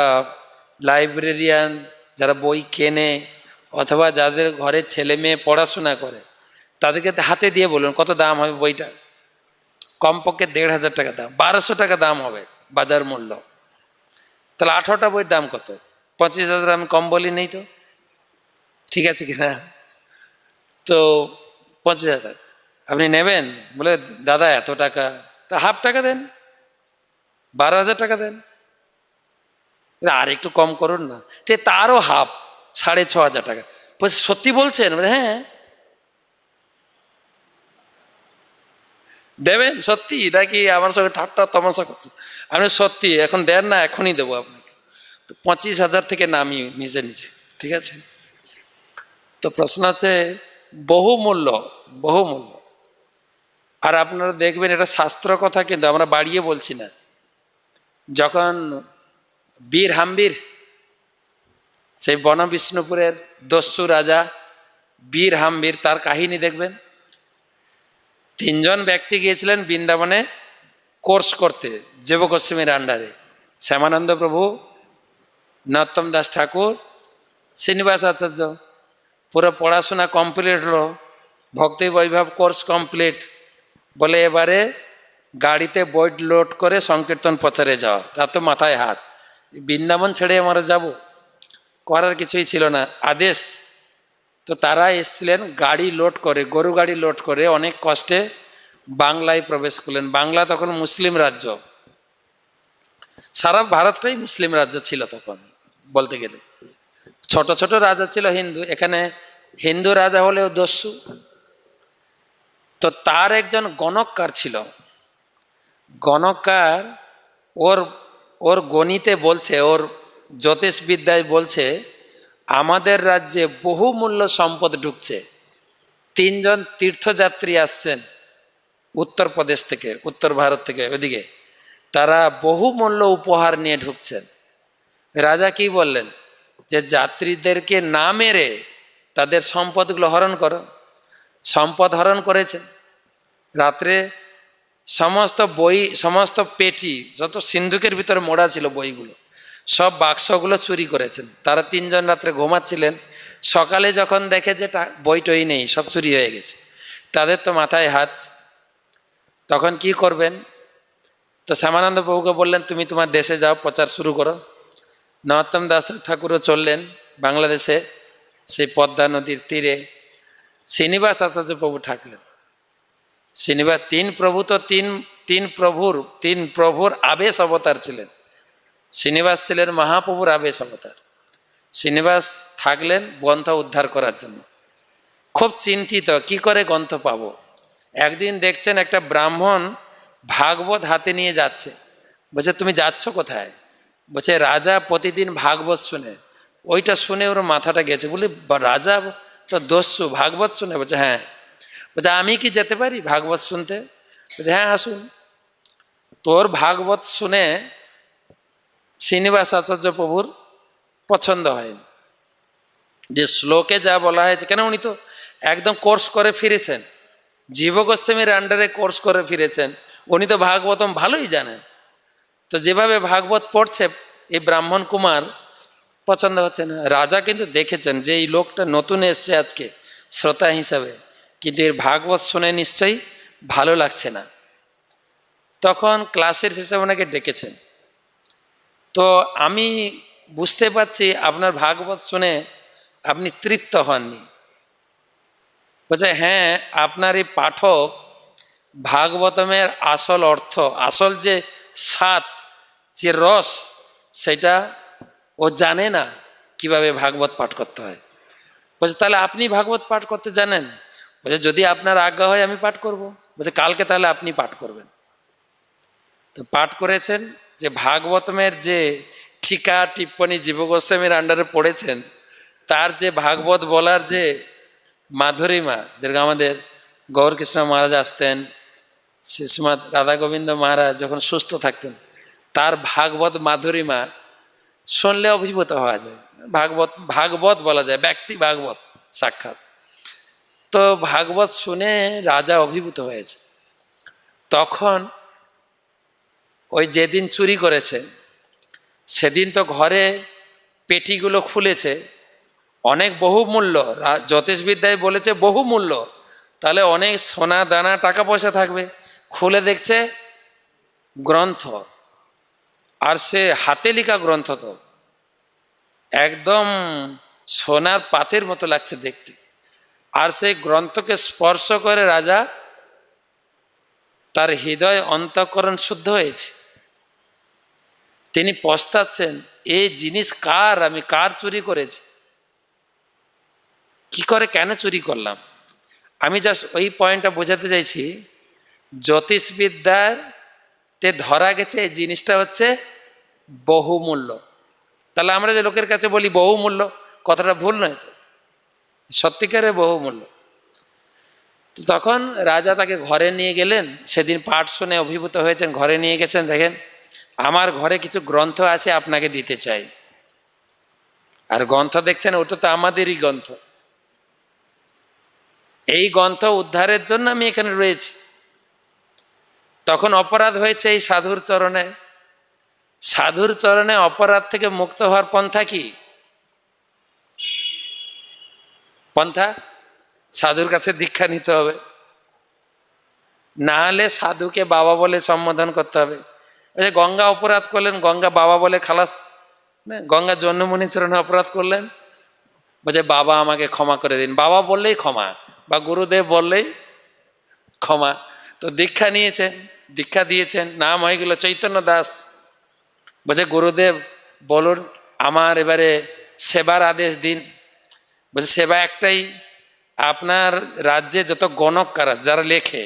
লাইব্রেরিয়ান, যারা বই কেনে অথবা যাদের ঘরে ছেলে মেয়ে পড়াশোনা করে, তাদেরকে হাতে দিয়ে বলুন কত দাম হবে বইটা। কমপক্ষে 1,500 টাকা দাম, 1200 টাকা দাম হবে বাজার মূল্য। তাহলে 18টা বইয়ের দাম কত? 25,000। আমি কম বলি নেই তো, ঠিক আছে কিনা? তো 25,000 আপনি নেবেন, বলে দাদা এত টাকা, তা হাফ টাকা দেন, 12,000 টাকা দেন, আর একটু কম করুন না। তারও হাফ, 6,500 টাকা। সত্যি বলছেন? হ্যাঁ দেবেন সত্যি, নাকি আমার সঙ্গে ঠাট্টা তামাশা করছে? আপনি সত্যি এখন দেন না, এখনই দেবো আপনাকে। তো 25,000 থেকে নামি নিজে নিজে, ঠিক আছে? তো প্রশ্ন আছে বহুমূল্য, বহুমূল্য। আর আপনারা দেখবেন এটা শাস্ত্র কথা, কিন্তু আমরা বাড়িয়ে বলছি না। যখন বীর হাম্বির, সেই বন বিষ্ণুপুরের দস্যু রাজা বীর হাম্বির, তার কাহিনী দেখবেন। 3 জন ব্যক্তি গিয়েছিলেন বৃন্দাবনে কোর্স করতে জীব গোস্বামীর আন্ডারে। শ্যামানন্দ প্রভু, নরোত্তম দাস ঠাকুর, শ্রীনিবাস আচার্য। পুরো পড়াশোনা কমপ্লিট হলো, ভক্তি বৈভব কোর্স কমপ্লিট। বলে এবারে গাড়িতে বই লোড করে সংকীর্তন প্রচারে যাওয়া। তার তো মাথায় হাত, বৃন্দাবন ছেড়ে আমরা যাব, করার কিছুই ছিল না, আদেশ। তো তারা এসছিলেন গাড়ি লোড করে, গরু গাড়ি লোড করে অনেক কষ্টে বাংলায় প্রবেশ করলেন। বাংলা তখন মুসলিম রাজ্য। সারা ভারতটাই মুসলিম রাজ্য ছিল তখন বলতে গেলে। ছোট ছোট রাজা ছিল হিন্দু, এখানে হিন্দু রাজা হলেও দস্যু। তো তার একজন গণককার ছিল, গণককার ওর ওর গণিতে বলছে, ওর জ্যোতিষবিদ্যায় বলছে আমাদের রাজ্যে বহুমূল্য সম্পদ ঢুকছে। 3 জন তীর্থযাত্রী আসছেন উত্তরপ্রদেশ থেকে, উত্তর ভারত থেকে ওইদিকে, তারা বহুমূল্য উপহার নিয়ে ঢুকছেন। রাজা কি বললেন যে যাত্রীদেরকে না মেরে তাদের সম্পদগুলো হরণ করো। সম্পদ হরণ করেছেন। রাত্রে সমস্ত বই, সমস্ত পেটি, যত সিন্ধুকের ভিতরে মোড়া ছিল বইগুলো, সব বাক্সগুলো চুরি করেছেন। তারা 3 জন রাত্রে ঘুমাচ্ছিলেন। সকালে যখন দেখে যে বই টই নেই, সব চুরি হয়ে গেছে, তাদের তো মাথায় হাত। তখন কি করবেন? তো শ্যামানন্দ প্রভুকে বললেন তুমি তোমার দেশে যাও, প্রচার শুরু করো। নরোত্তম দাস ঠাকুরও চললেন বাংলাদেশে, সেই পদ্মা নদীর তীরে। শ্রীনিবাস আচার্য প্রভু থাকলেন। শ্রীনিবাস, 3 প্রভু তো তিন প্রভুর আবেশ অবতার ছিলেন। শ্রীনিবাস ছিলেন মহাপ্রভুর আবেশ অবতার। শ্রীনিবাস থাকলেন গ্রন্থ উদ্ধার করার জন্য। খুব চিন্তিত, কি করে গ্রন্থ পাবো। একদিন দেখছেন একটা ব্রাহ্মণ ভাগবত হাতে নিয়ে যাচ্ছে। বলছে তুমি যাচ্ছ কোথায়? বলছে রাজা প্রতিদিন ভাগবত শুনে। ওইটা শুনে ওর মাথাটা গেছে, বলি রাজা তো দস্যু, ভাগবত শুনে? বলছে হ্যাঁ। বলছে আমি কি যেতে পারি ভাগবত শুনতে? বলছে হ্যাঁ আসুন। তোর ভাগবত শুনে শ্রীনিবাস আচার্য প্রভুর পছন্দ হয়নি, যে শ্লোকে যা বলা হয়েছে। কেন উনি তো একদম কোর্স করে ফিরেছেন, জীব গোস্বামীর আন্ডারে কোর্স করে ফিরেছেন, উনি তো ভাগবতম ভালোই জানেন। তো যেভাবে ভাগবত পড়ছে এই ব্রাহ্মণ কুমার পছন্দ হচ্ছে না। রাজা কিন্তু দেখেছেন যে এই লোকটা নতুন এসছে আজকে শ্রোতা হিসাবে, কিন্তু এর ভাগবত শুনে নিশ্চয়ই ভালো লাগছে না। তখন ক্লাসের হিসাবে ওনাকে ডেকেছেন। তো আমি বুঝতে পারছি আপনার ভাগবত শুনে আপনি তৃপ্ত হননি। বলছে হ্যাঁ, আপনার এই পাঠক ভাগবতমের আসল অর্থ, আসল যে স্বাদ, যে রস, সেটা ও জানে না কিভাবে ভাগবত পাঠ করতে হয়। বলছে তাহলে আপনি ভাগবত পাঠ করতে জানেন? বলছে যদি আপনার আজ্ঞা হয় আমি পাঠ করব। বলছে কালকে তাহলে আপনি পাঠ করবেন। তো পাঠ করেছেন। যে ভাগবতমের যে টিকা টিপ্পণী জীব গোস্বামীর আন্ডারে পড়েছেন, তার যে ভাগবত বলার যে মাধুরীমা, যেরকম আমাদের গৌরকৃষ্ণ মহারাজ আসতেন, শ্রীশ্রীমৎ রাধা গোবিন্দ মহারাজ যখন সুস্থ থাকতেন, তার ভাগবত মাধুরীমা শুনলে অভিভূত হওয়া যায়। ভাগবত বলা যায়, ব্যক্তি ভাগবত সাক্ষাৎ। তো ভাগবত শুনে রাজা অভিভূত হয়েছে। তখন ওই যেদিন চুরি করেছে সেদিন তো ঘরে পেটিগুলো খুলেছে, অনেক বহুমূল্য, জ্যোতিষবিদ্যায় বলেছে বহুমূল্য, তাহলে অনেক সোনা দানা টাকা পয়সা থাকবে। খুলে দেখছে গ্রন্থ, আর সে হাতে লেখা গ্রন্থ, তো একদম সোনার পাতের মতো লাগছে দেখতে। আর সেই গ্রন্থকে স্পর্শ করে রাজা, তার হৃদয় অন্তঃকরণ শুদ্ধ হয়েছে। তিনি পস্তাচ্ছেন এই জিনিস কার, আমি কার চুরি করেছি, কি করে কেন চুরি করলাম। আমি জাস্ট ওই পয়েন্টটা বোঝাতে চাইছি, জ্যোতিষবিদ্যার তে ধরা গেছে এই জিনিসটা হচ্ছে বহুমূল্য। তাহলে আমরা যে লোকের কাছে বলি বহুমূল্য, কথাটা ভুল নয় তো, সত্যিকারে বহুমূল্য। তো তখন রাজা তাকে ঘরে নিয়ে গেলেন। সেদিন পাঠ শুনে অভিভূত হয়েছেন, ঘরে নিয়ে গেছেন। দেখেন আমার ঘরে কিছু গ্রন্থ আছে, আপনাকে দিতে চাই। আর গ্রন্থ দেখছেন, ওটা তো আমাদেরই গ্রন্থ। এই গ্রন্থ উদ্ধারের জন্য আমি এখানে রয়েছি। তখন অপরাধ হয়েছে এই সাধুর চরণে। সাধুর চরণে অপরাধ থেকে মুক্ত হওয়ার পন্থা কি? পন্থা সাধুর কাছে দীক্ষা নিতে হবে, না হলে সাধুকে বাবা বলে সম্বোধন করতে হবে। গঙ্গা অপরাধ করলেন, গঙ্গা বাবা বলে খালাস না। গঙ্গা জন্মমণি চরণে অপরাধ করলেন, বলছে বাবা আমাকে ক্ষমা করে দিন। বাবা বললেই ক্ষমা, বা গুরুদেব বললেই ক্ষমা। তো দীক্ষা নিয়েছেন, দীক্ষা দিয়েছেন, নাম হয়ে গেল চৈতন্য দাস। বলছে গুরুদেব বলুন, আমার এবারে সেবার আদেশ দিন। বলছে সেবা একটাই, আপনার রাজ্যে যত গণককার যারা লেখে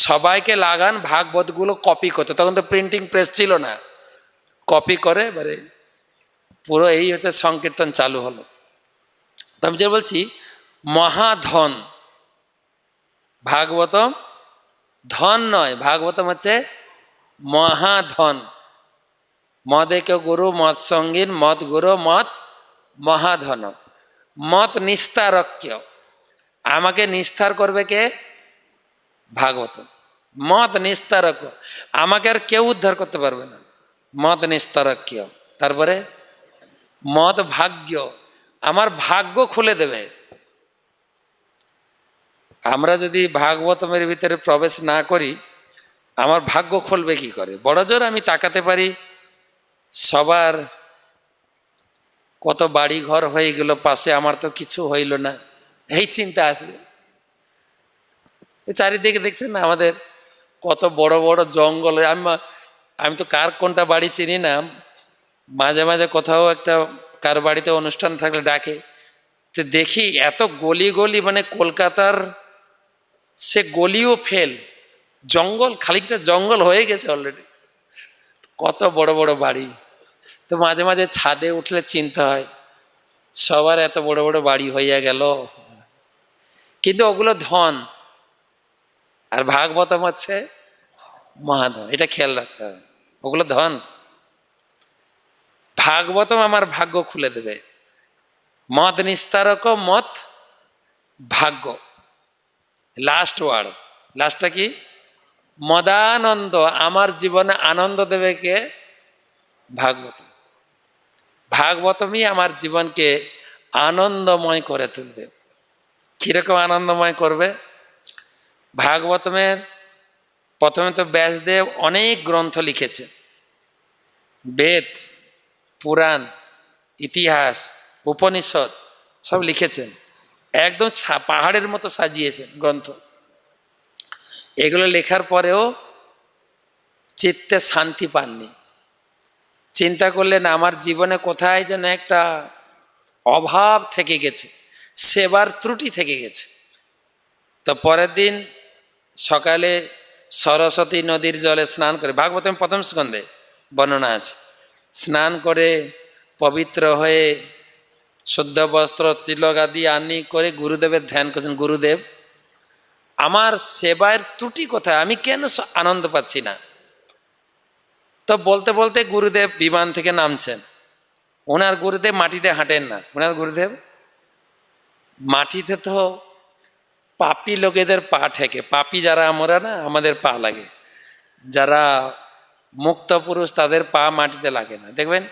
সবাইকে লাগান ভাগবতগুলো কপি করতে। তখন তো প্রিন্টিং প্রেস ছিল না, কপি করে এবারে পুরো এই হচ্ছে সংকীর্তন চালু হলো। তো আমি যে বলছি মহাধন, ভাগবতম ধন নয়, ভাগবতম হচ্ছে মহাধন। মদেকে গুরু মত সঙ্গীন মত গুরু মত মহাধন। মত নিস্তারক্য, আমাকে নিস্তার করবে কে? ভাগবতম। মত নিস্তারক্য, আমাকে আর কেউ উদ্ধার করতে পারবে না, মত নিস্তারক্য। তারপরে মত ভাগ্য, আমার ভাগ্য খুলে দেবে। আমরা যদি ভাগবতমের ভিতরে প্রবেশ না করি, আমার ভাগ্য খুলবে কি করে? বড় জোর আমি তাকাতে পারি সবার কত বাড়ি ঘর হয়ে গেল পাশে, আমার তো কিছু হইল না, এই চিন্তা আসবে। চারিদিকে দেখছেন না আমাদের কত বড় বড় জঙ্গল। আমি তো কার কোনটা বাড়ি চিনি না, মাঝে মাঝে কোথাও একটা কার বাড়িতে অনুষ্ঠান থাকলে ডাকে, তো দেখি এত গলি গলি, মানে কলকাতার সে গলিও ফেল, জঙ্গল, খানিকটা জঙ্গল হয়ে গেছে অলরেডি, কত বড় বড় বাড়ি। তো মাঝে মাঝে ছাদে উঠলে চিন্তা হয় সবার এত বড় বড় বাড়ি হইয়া গেল, কিন্তু ওগুলো ধন, আর ভাগবতম হচ্ছে মহাধন। এটা খেয়াল রাখতে হবে, ওগুলো ধন। ভাগবতম আমার ভাগ্য খুলে দেবে। মত নিস্তারক মত ভাগ্য। লাস্ট ওয়ার্ড, লাস্টটা কি? মদানন্দ, আমার জীবনে আনন্দ দেবে কে? ভাগবতম। ভাগবতমই আমার জীবনকে আনন্দময় করে তুলবে। কিরকম আনন্দময় করবে? ভাগবতমের প্রথমে তো ব্যাসদেব অনেক গ্রন্থ লিখেছে, বেদ, পুরাণ, ইতিহাস, উপনিষদ সব লিখেছেন, একদম পাহাড়ের মতো সাজিয়েছেন গ্রন্থ। এগুলো লেখার পরেও চিত্তে শান্তি পাননি। চিন্তা করলেন আমার জীবনে কোথায় যেন একটা অভাব থেকে গেছে, সেবার ত্রুটি থেকে গেছে। তো পরের দিন সকালে সরস্বতী নদীর জলে স্নান করে, ভাগবতের প্রথম স্কন্ধে বর্ণনা আছে, স্নান করে পবিত্র হয়ে শুদ্ধ বস্ত্র তিলক আদি আনি করে গুরুদেবের ধ্যান করছেন। গুরুদেব, আমার সেবার ত্রুটি কোথায়, আমি কেন আনন্দ পাচ্ছি না? তো বলতে বলতে গুরুদেব বিমান থেকে নামছেন। ওনার গুরুদেব মাটিতে হাঁটেন না, ওনার গুরুদেব মাটিতে তো পাপি লোকেদের পা ঠেকে, পাপি যারা আমরা না, আমাদের পা লাগে। যারা মুক্ত পুরুষ তাদের পা মাটিতে লাগে না। দেখবেন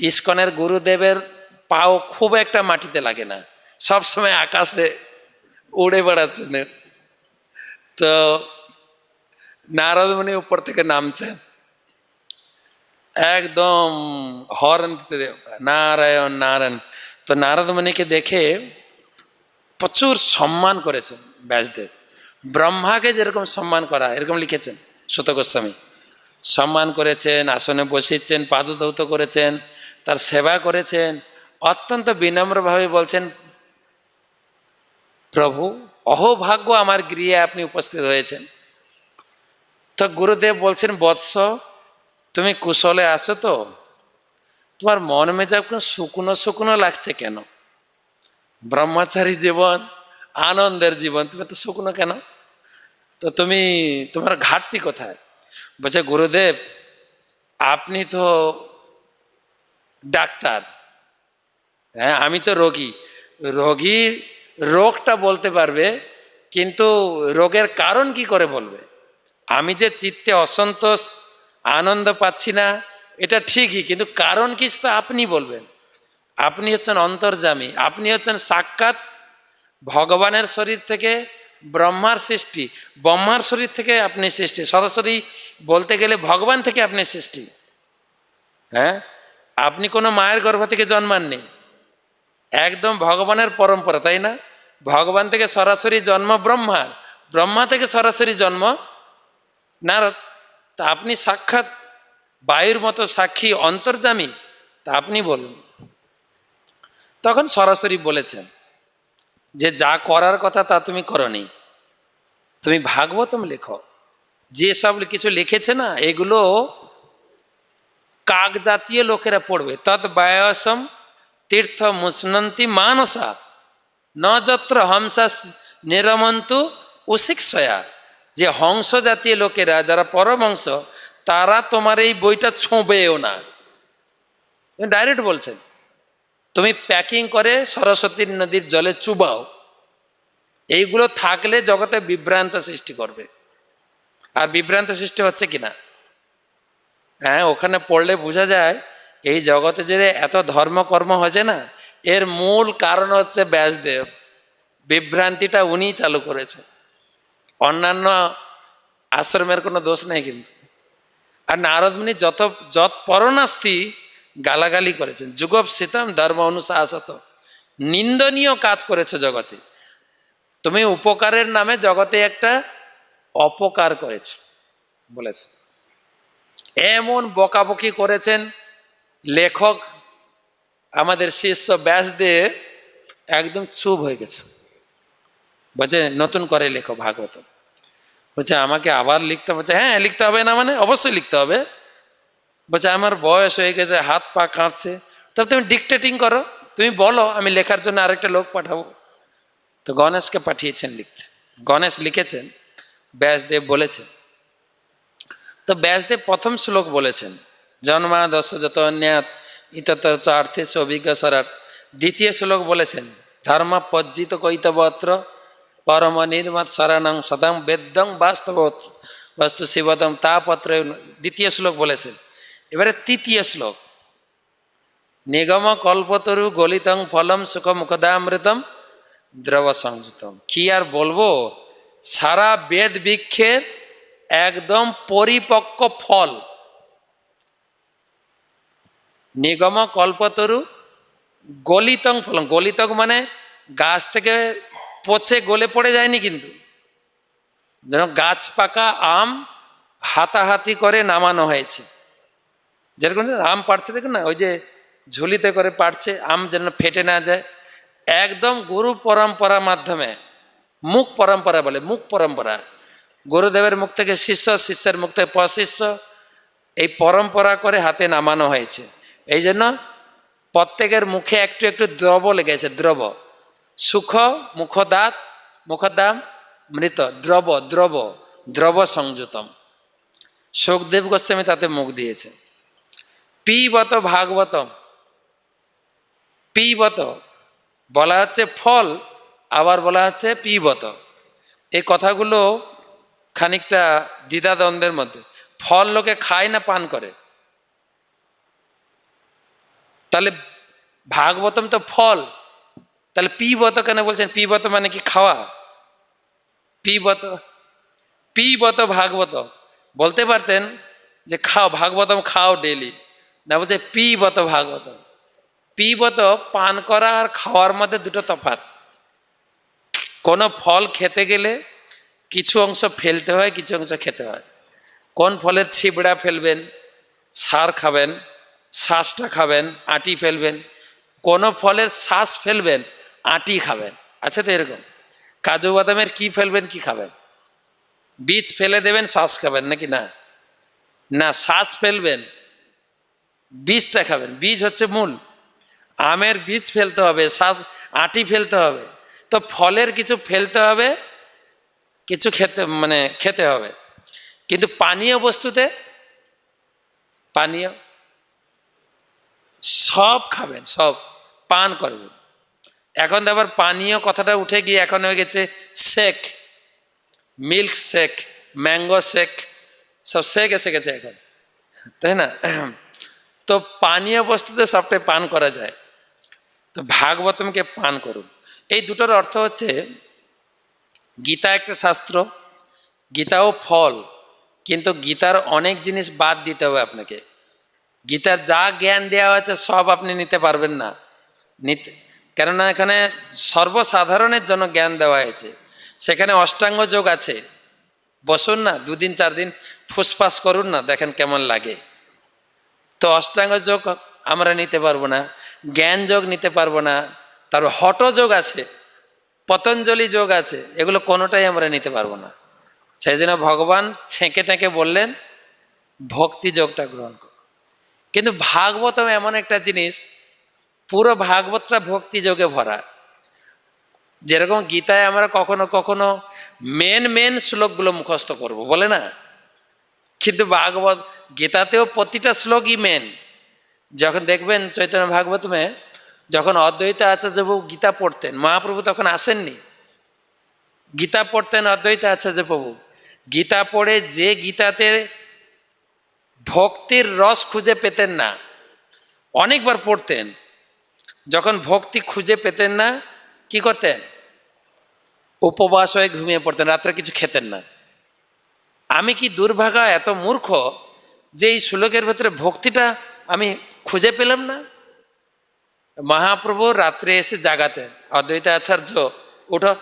ইস্কনের গুরুদেবের পাও খুব একটা মাটিতে লাগে না, সবসময় আকাশে উড়ে বেড়াচ্ছেন। তো নারদমুনি উপর থেকে নামছেন, একদম হর্ন দিতে, নারায়ণ নারায়ণ। তো নারদমুনিকে দেখে প্রচুর সম্মান করেছেন ব্যাসদেব। ব্রহ্মাকে যেরকম সম্মান করা, এরকম লিখেছেন সুত গোস্বামী। সম্মান করেছেন, আসনে বসিয়েছেন, পাদধৌত করেছেন, তার সেবা করেছেন, অত্যন্ত বিনম্রভাবে বলছেন, প্রভু অহোভাগ্য আমার গৃহে আপনি উপস্থিত হয়েছেন। তো গুরুদেব বলছেন, বৎস তুমি কুশলে আছো তো? তোমার মন মেজাব কোনো শুকনো শুকনো লাগছে কেন? ব্রহ্মচারী জীবন, আনন্দের জীবন, তুমি তো শুকনো কেন? তো তুমি, তোমার ঘাটতি কোথায়? বলছে, গুরুদেব আপনি তো ডাক্তার, হ্যাঁ আমি তো রোগী। রোগীর রোগটা বলতে পারবে, কিন্তু রোগের কারণ কি করে বলবে? আমি যে চিত্তে অসন্তোষ, আনন্দ পাচ্ছি না, এটা ঠিকই, কিন্তু কারণ কি সেটা আপনি বলবেন। আপনি হচ্ছেন অন্তর্যামী, আপনি হচ্ছেন সাক্ষাৎ ভগবানের শরীর থেকে ব্রহ্মার সৃষ্টি, ব্রহ্মার শরীর থেকে আপনি সৃষ্টি, সরাসরি বলতে গেলে ভগবান থেকে আপনি সৃষ্টি। হ্যাঁ, আপনি কোনো মায়ের গর্ভ থেকে জন্মাননি, একদম ভগবানের পরম্পরা, তাই না? ভগবান থেকে সরাসরি জন্ম ব্রহ্মার, ব্রহ্মা থেকে সরাসরি জন্ম নারদ। তা আপনি সাক্ষাৎ বায়ুর মতো সাক্ষী অন্তর্যামী, তা আপনি বলুন। তখন সরাসরি বলেছেন যে যা করার কথা তা তুমি করনি, তুমি ভাগবতম লেখো। যে সব কিছু লিখেছে না, এগুলো কাক জাতীয় লোকেরা পড়বে। তৎ বায়সম তীর্থ মুষ্ণন্তি মানসা ন যত্র হংসা নিরমন্তু উশিক্ষয়া। যে হংস জাতীয় লোকেরা, যারা পরমহংস, তারা তোমার এই বইটা ছোঁবেও না। ডাইরেক্ট বলছেন, তুমি প্যাকিং করে সরস্বতী নদীর জলে চুবাও। এইগুলো থাকলে জগতে বিভ্রান্ত সৃষ্টি করবে। আর বিভ্রান্ত সৃষ্টি হচ্ছে কিনা, হ্যাঁ, ওখানে পড়লে বোঝা যায় এই জগতে যে এত ধর্মকর্ম হয়েছে না, এর মূল কারণ হচ্ছে ব্যাসদেব। বিভ্রান্তিটা উনিই চালু করেছে, অন্যান্য আশ্রমের কোনো দোষ নেই কিন্তু। আর নারদ মুনি যত পরনাস্তি গালাগালি করেছেন, যুগপ শীতম ধর্ম অনুশাসত, নিন্দনীয় কাজ করেছে জগতে। তুমি উপকারের নামে জগতে একটা অপকার করেছ বলেছে। এমন বকাবকি করেছেন লেখক, আমাদের শিষ্য ব্যাসদেব একদম চুপ হয়ে গেছে। বলছে নতুন করে লেখো ভাগবত। বলছে আমাকে আবার লিখতে, বলছে হ্যাঁ লিখতে হবে না, মানে অবশ্যই লিখতে হবে। বলছে আমার বয়স হয়ে গেছে, হাত পা কাঁপছে। তবে তুমি ডিকটেটিং করো, তুমি বলো, আমি লেখার জন্য আরেকটা লোক পাঠাবো। তো গণেশকে পাঠিয়েছেন লিখতে। গণেশ লিখেছেন, ব্যাসদেব বলেছেন। তো ব্যাসদেব প্রথম শ্লোক বলেছেন, জন্মা দশ যত অন্যাত ইতত অর্থে অভিজ্ঞ সরাট। দ্বিতীয় শ্লোক বলেছেন, ধর্ম পজ্জিত কৈতবত্র পরম নির্মত শরণং সদম বেদ্যং বাস্তব বস্তু শিবদম তাপত্র। দ্বিতীয় শ্লোক বলেছেন। এবারে তৃতীয় শ্লোক, নিগম কল্পতরু গলিতং ফলম সুখ মুখদামৃতম দ্রব সংযুতম। কি আর বলবো, সারা বেদ বৃক্ষের একদম পরিপক্ক ফল। নিগম কল্পতরু গলিতং ফলম, গলিতং মানে গাছ থেকে পচে গলে পড়ে যায়নি কিন্তু, যেন গাছ পাকা আম হাতাহাতি করে নামানো হয়েছে। যেরকম আম পাড়ছে দেখুন না, ওই যে ঝুলিতে করে পাড়ছে, আম যেন ফেটে না যায়। একদম গুরু পরম্পরার মাধ্যমে, মুখ পরম্পরা বলে, মুখ পরম্পরা, গুরুদেবের মুখ থেকে শিষ্য, শিষ্যের মুখ থেকে পশিষ্য, এই পরম্পরা করে হাতে নামানো হয়েছে। এই জন্য প্রত্যেকের মুখে একটু একটু দ্রব লেগেছে, দ্রব। সুখ মুখদাত মুখদাম মৃত দ্রব, দ্রব দ্রব সংযুতম। সুখদেব গোস্বামী তাতে মুখ দিয়েছে। পিবত ভাগবতম, পিবত বলা হচ্ছে ফল, আবার বলা হচ্ছে পিবত। এই কথাগুলো খানিকটা দ্বিধাদ্বন্দ্বের মধ্যে। ফল লোকে খায় না পান করে, তাহলে ভাগবতম তো ফল, তাহলে পিবত কেন বলছেন? পিবত মানে কি খাওয়া? পিবত, পিবত ভাগবত বলতে পারতেন যে খাও ভাগবতম, খাও ডেলি, না বলছে পিবত ভাগবতম। পিবত পান করা আর খাওয়ার মধ্যে দুটো তফাৎ। কোনো ফল খেতে গেলে কিছু অংশ ফেলতে হয়, কিছু অংশ খেতে হয়। কোন ফলের ছিবড়া ফেলবেন, সার খাবেন, শ্বাসটা খাবেন, আটি ফেলবেন। কোনো ফলের শ্বাস ফেলবেন, আটি খাবেন। আচ্ছা, তো এরকম কাজু বাদামের কি ফেলবেন, কি খাবেন? বীজ ফেলে দেবেন, শ্বাস খাবেন নাকি? না, না, শ্বাস ফেলবেন, বীজটা খাবেন। বীজ হচ্ছে মূল। আমের বীজ ফেলতে হবে, শ্বাস আটি ফেলতে হবে। তো ফলের কিছু ফেলতে হবে, কিছু খেতে হবে। কিন্তু পানীয় বস্তুতে, পানীয় সব খাবেন, সব পান করে যাবেন। এখন তো আবার পানীয় কথাটা উঠে গিয়ে এখন হয়ে গেছে shake, milk shake, mango shake, সব শেক এসে গেছে এখন, তাই না? তো পানীয় বস্তুতে সবটাই পান করা যায়। তো ভাগবতমকে পান করুন। এই দুটোর অর্থ হচ্ছে, গীতা একটা শাস্ত্র, গীতাও ফল, কিন্তু গীতার অনেক জিনিস বাদ দিতে হবে আপনাকে। গীতার যা জ্ঞান দেওয়া হয়েছে সব আপনি নিতে পারবেন না, কেননা এখানে সর্বসাধারণের জন্য জ্ঞান দেওয়া হয়েছে। সেখানে অষ্টাঙ্গ যোগ আছে। বসুন না, 2 দিন 4 দিন ফুসফাস করুন না, দেখেন কেমন লাগে। তো অষ্টাঙ্গ যোগ আমরা নিতে পারবো না, জ্ঞান যোগ নিতে পারবো না, তারপর হঠ যোগ আছে, পতঞ্জলি যোগ আছে, এগুলো কোনোটাই আমরা নিতে পারবো না। সেই জন্য ভগবান ছেঁকে টেঁকে বললেন ভক্তি যোগটা গ্রহণ করো। কিন্তু ভাগবতম এমন একটা জিনিস, পুরো ভাগবতটা ভক্তি যোগে ভরা। যেরকম গীতায় আমরা কখনো কখনো মেন শ্লোকগুলো মুখস্থ করব বলে না, কিন্তু ভাগবত গীতাতেও প্রতিটা শ্লোকই মেন। যখন দেখবেন চৈতন্য ভাগবতমে যখন অদ্বৈত আচার্যবাবু গীতা পড়তেন, মহাপ্রভু তখন আসেননি, গীতা পড়তেন অদ্বৈত আচার্যবাবু। গীতা পড়ে যে গীতাতে ভক্তির রস খুঁজে পেতেন না, অনেকবার পড়তেন, যখন ভক্তি খুঁজে পেতেন না কি করতেন, উপবাস হয়ে ঘুমিয়ে পড়তেন, রাত্রে কিছু খেতেন না। আমি কি দুর্ভাগা, এত মূর্খ যে এই শ্লোকের ভেতরে ভক্তিটা আমি খুঁজে পেলাম না। মহাপ্রভু রাত্রে এসে জাগাতেন, অদ্বৈত আচার্য উঠো,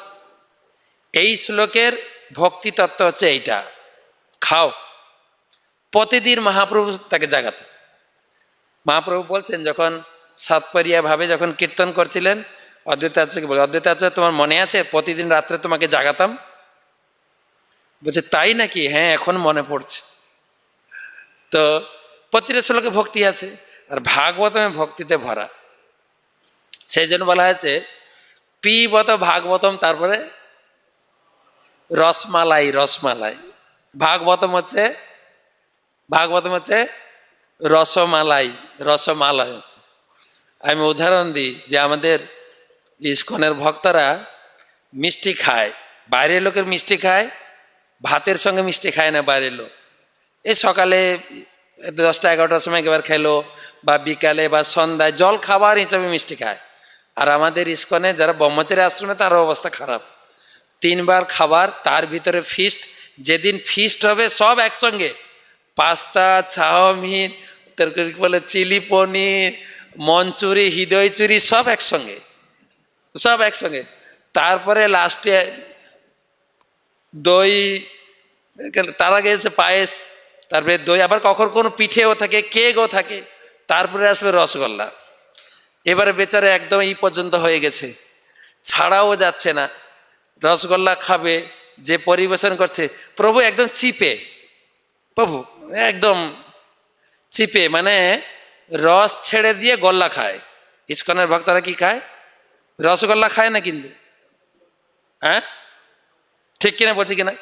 এই শ্লোকের ভক্তি তত্ত্ব হচ্ছে এইটা, খাও। প্রতিদিন মহাপ্রভু তাকে জাগাতেন। মহাপ্রভু বলছেন যখন সাতপারিয়া ভাবে যখন কীর্তন করছিলেন, অদ্বৈত আচার্যকে বলে, অদ্বৈত আচার্য তোমার মনে আছে প্রতিদিন রাত্রে তোমাকে জাগাতাম? বলছে তাই নাকি? হ্যাঁ, এখন মনে পড়ছে। তো প্রতিটা শ্লোকে ভক্তি আছে, আর ভাগবতমে ভক্তিতে ভরা। সেই জন্য বলা হয়েছে পিবত ভাগবতম, তারপরে রসমালাই। রসমালাই ভাগবতম হচ্ছে রসমালাই, রসমালয়। আমি উদাহরণ দিই যে আমাদের ইস্কনের ভক্তরা মিষ্টি খায়, বাইরের লোকের মিষ্টি খায়, ভাতের সঙ্গে মিষ্টি খায় না বাইরের লোক। এই সকালে 10টা 11টার সময় একবার খেলো, বা বিকালে বা সন্ধ্যায় জল খাবার হিসাবে মিষ্টি খায়। আর আমাদের ইস্কনে যারা ব্রহ্মচারী আশ্রমে, তার অবস্থা খারাপ, 3 বার খাবার, তার ভিতরে ফিস্ট। যেদিন ফিস্ট হবে সব একসঙ্গে, পাস্তা, চাউমিন, তরকারি বলে চিলি পনির, মঞ্চুরি, হৃদয় চুরি, সব একসঙ্গে, সব একসঙ্গে। তারপরে লাস্টে দই, তার আগে এসে পায়েস, তারপরে দই, আবার কখন কোনো পিঠেও থাকে, কেকও থাকে, তারপরে আসবে রসগোল্লা। এবারে বেচারে একদম এই পর্যন্ত হয়ে গেছে, ছাড়াও যাচ্ছে না। রসগোল্লা খাবে, যে পরিবেশন করছে প্রভু একদম চিপে, প্রভু একদম চিপে, মানে রস ছেড়ে দিয়ে গোল্লা খায়। ইস্কনের ভক্তরা কি খায়? রসগোল্লা খায় না কিন্তু, হ্যাঁ ঠিক কিনা বলছি কিনা?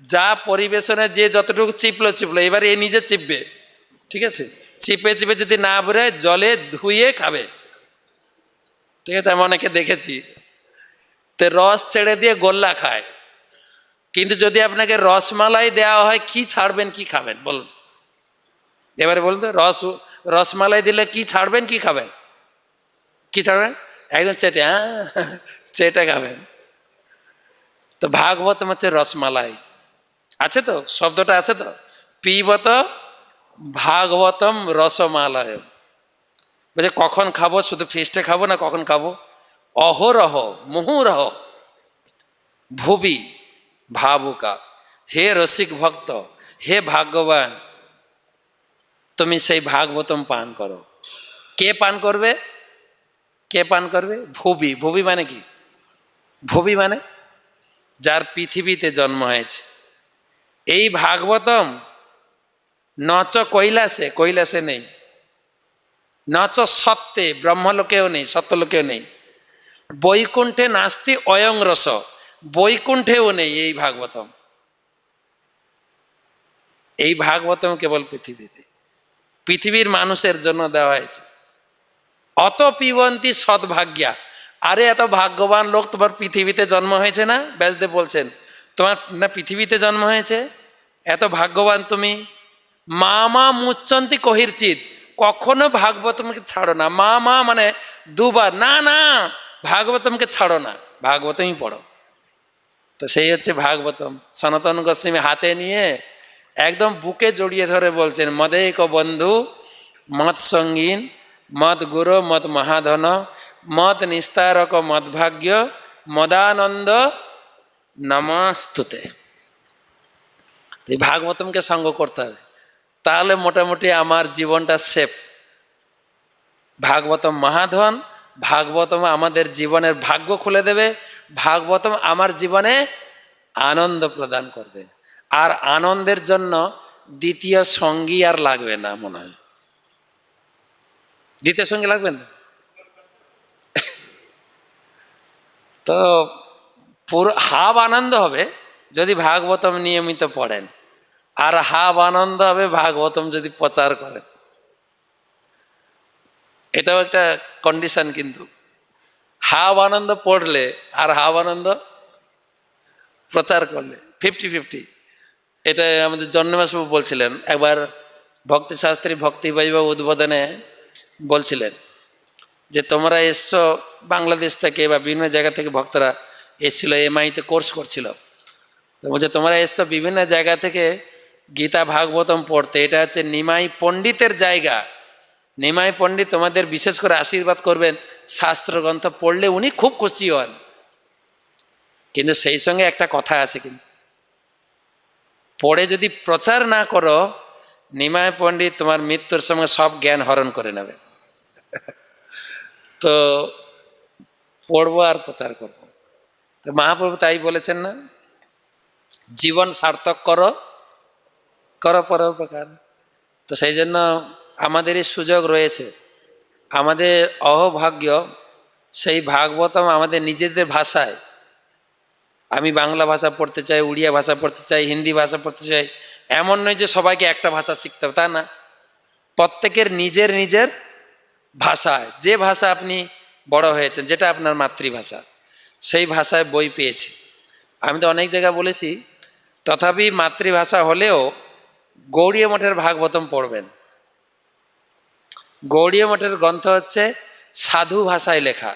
যা পরিবেশনে যে যতটুকু চিপলো, এবারে এ নিজে চিপবে, ঠিক আছে? চিপে চিপে যদি না বেরোয় জলে ধুয়ে খাবে, ঠিক আছে? আমি অনেকে দেখেছি, তো রস ছেড়ে দিয়ে গোল্লা খায়। কিন্তু যদি আপনাকে রসমালাই দেওয়া হয়, কি ছাড়বেন কি খাবেন বলুন? এবারে বলুন তো, রসমালাই দিলে কি ছাড়বেন কি খাবেন? কি ছাড়বেন? একদম চেটে, হ্যাঁ চেটে খাবেন। তো ভাগবতম হচ্ছে রসমালাই, আছে তো, শব্দটা আছে তো, পিবত ভাগবতম রসমালয়। বলছে কখন খাবো? শুধু ফিস্টে খাবো না, কখন খাবো? অহরহ মুহুরহ ভুবি ভাবুকা। হে রসিক ভক্ত, হে ভাগ্যবান, তুমি সেই ভাগবতম পান করো। কে পান করবে? কে পান করবে? ভুবি। ভুবি মানে কি? ভুবি মানে যার পৃথিবীতে জন্ম হয়েছে। এই ভাগবতম নচ কৈলাসে, কৈলাসে নেই, নচ সত্যে, ব্রহ্মলোকেও নেই, সত্যলোকেও নেই, বৈকুণ্ঠে নাস্তি অয়ং রস, বৈকুণ্ঠেও নেই এই ভাগবতম। এই ভাগবতম কেবল পৃথিবীতে, পৃথিবীর মানুষের জন্য দেওয়া হয়েছে। অত পিবন্তী সদ্ভাগ্যা। আরে এত ভাগ্যবান লোক, তোমার পৃথিবীতে জন্ম হয়েছে না? ব্যাসদেব বলছেন তোমার না পৃথিবীতে জন্ম হয়েছে, এত ভাগ্যবান তুমি। মা মা মুচ্চন্তি কহিরচিত, কখনো ভাগবতমকে ছাড়ো না। মা মা মানে দুবার, না না ভাগবতমকে ছাড়ো না, ভাগবতমই পড়ো। তো সেই হচ্ছে ভাগবতম। সনাতন গোস্বামী হাতে নিয়ে একদম বুকে জড়িয়ে ধরে বলছেন, মদেক বন্ধু মত সঙ্গীন, মদ গুরু মত মহাধন, মত নিস্তারক মদ ভাগ্য, মদানন্দ নমস্তুতে। এই ভাগবতমকে সঙ্গ করতে হবে। তাহলে মোটামুটি আমার জীবনটা সেফ। ভাগবতম মহাধন, ভাগবতম আমাদের জীবনের ভাগ্য খুলে দেবে, ভাগবতম আমার জীবনে আনন্দ প্রদান করবে। আর আনন্দের জন্য দ্বিতীয় সঙ্গী আর লাগবে না, মনে হয় দ্বিতীয় সঙ্গী লাগবে না। তো পুরো হাব আনন্দ হবে যদি ভাগবতম নিয়মিত পড়েন, আর হাব আনন্দ হবে ভাগবতম যদি প্রচার করেন। এটাও একটা কন্ডিশন, কিন্তু হাব আনন্দ পড়লে আর হাব আনন্দ প্রচার করলে 50-50। এটা আমাদের জন্মাসবাবু বলছিলেন একবার, ভক্তি শাস্ত্রী ভক্তি বৈভব উদ্বোধনে বলছিলেন যে তোমরা এসছো বাংলাদেশ থেকে বা বিভিন্ন জায়গা থেকে ভক্তরা এসছিল, এমআইতে কোর্স করছিল। তো বলছে তোমরা এসছো বিভিন্ন জায়গা থেকে গীতা ভাগবতম পড়তে, এটা হচ্ছে নিমাই পণ্ডিতের জায়গা। নিমাই পণ্ডিত তোমাদের বিশেষ করে আশীর্বাদ করবেন, শাস্ত্রগ্রন্থ পড়লে উনি খুব খুশি হন। কিন্তু সেই সঙ্গে একটা কথা আছে, কিন্তু পড়ে যদি প্রচার না করো, নিমাই পণ্ডিত তোমার মৃত্যুর সময় সব জ্ঞান হরণ করে নেবে। তো পড়বো আর প্রচার করব। তো মহাপ্রভু তাই বলেছেন না, জীবন সার্থক করো, করো পরোপকার। তো সেই জন্য আমাদের এই সুযোগ রয়েছে, আমাদের অহভাগ্য সেই ভাগবতম আমাদের নিজেদের ভাষায়। আমি বাংলা ভাষা পড়তে চাই, উড়িয়া ভাষা পড়তে চাই, হিন্দি ভাষা পড়তে চাই, এমন নয় যে সবাইকে একটা ভাষা শিখতে হবে, তা না। প্রত্যেকের নিজের নিজের ভাষায়, যে ভাষা আপনি বড় হয়েছেন, যেটা আপনার মাতৃভাষা, সেই ভাষায় বই পেয়েছি। আমি তো অনেক জায়গায় বলেছি, তথাপি মাতৃভাষা হলেও গৌড়ীয় মঠের ভাগবতম পড়বেন। গৌড়ীয় মঠের গ্রন্থ হচ্ছে সাধু ভাষায় লেখা,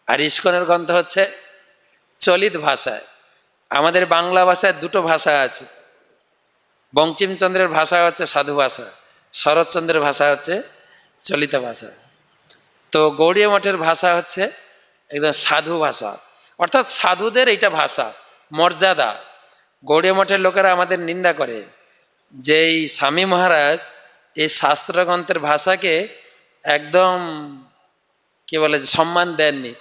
আর ইস্কনের গ্রন্থ হচ্ছে চলিত ভাষায়। আমাদের বাংলা ভাষায় দুটো ভাষা আছে, বঙ্কিমচন্দ্রের ভাষা হচ্ছে সাধু ভাষা, শরৎচন্দ্রের ভাষা হচ্ছে চলিত ভাষা। তো গৌড়ীয় মঠের ভাষা হচ্ছে একদম সাধু ভাষা, অর্থাৎ সাধুদের এইটা ভাষা, মর্যাদা। গৌড়ীয় মঠের লোকেরা আমাদের নিন্দা করে যে এই স্বামী মহারাজ এই শাস্ত্রগ্রন্থের ভাষাকে একদম কি বলে সম্মান দেননি,